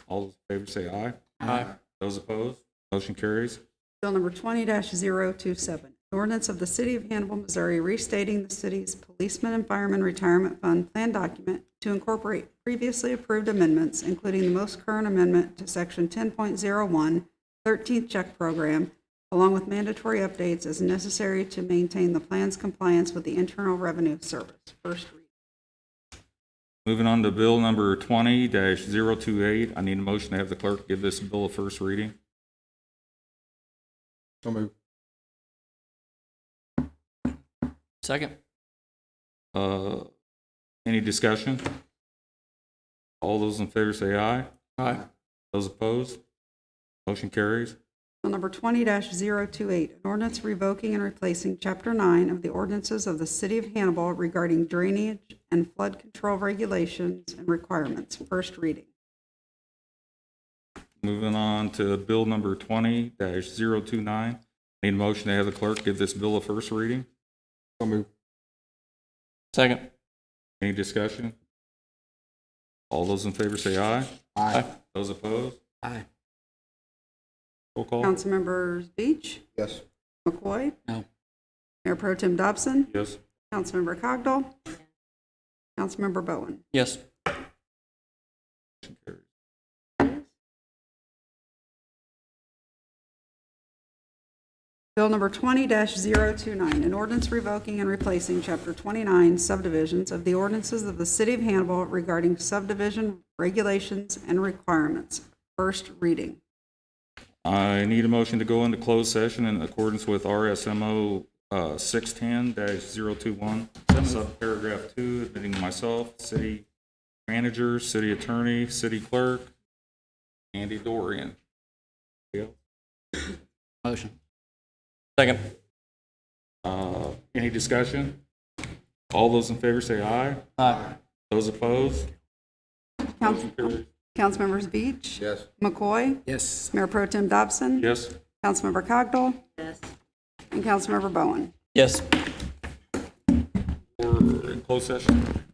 All those in favor say aye. Aye. Those opposed? Motion carries. Bill number 20-027, Ordinance of the City of Hannibal, Missouri, restating the city's Policeman and Fireman Retirement Fund plan document to incorporate previously approved amendments, including the most current amendment to Section 10.01, 13th Check Program, along with mandatory updates as necessary to maintain the plan's compliance with the Internal Revenue Service. First reading. Moving on to bill number 20-028. I need a motion to have the clerk give this bill a first reading. So moved. Second. Any discussion? All those in favor say aye. Aye. Those opposed? Motion carries. Bill number 20-028, an ordinance revoking and replacing Chapter 9 of the ordinances of the City of Hannibal regarding drainage and flood control regulations and requirements. First reading. Moving on to bill number 20-029. Need a motion to have the clerk give this bill a first reading. So moved. Second. Any discussion? All those in favor say aye. Aye. Those opposed? Aye. Roll call. Councilmembers Beach, Yes. McCoy, No. Mayor Pro Tem Dobson, Yes. Councilmember Cogdell, Councilmember Bowen. Yes. Motion carries. Bill number 20-029, an ordinance revoking and replacing Chapter 29 subdivisions of the ordinances of the City of Hannibal regarding subdivision regulations and requirements. First reading. I need a motion to go into closed session in accordance with RSMO 610-021, subparagraph 2, admitting myself, city manager, city attorney, city clerk, Andy Dorian. Motion. Second. Any discussion? All those in favor say aye. Aye. Those opposed? Motion carries. Councilmembers Beach, Yes. McCoy, Yes. Mayor Pro Tem Dobson, Yes. Councilmember Cogdell, Yes. and Councilmember Bowen. Yes. We're in closed session.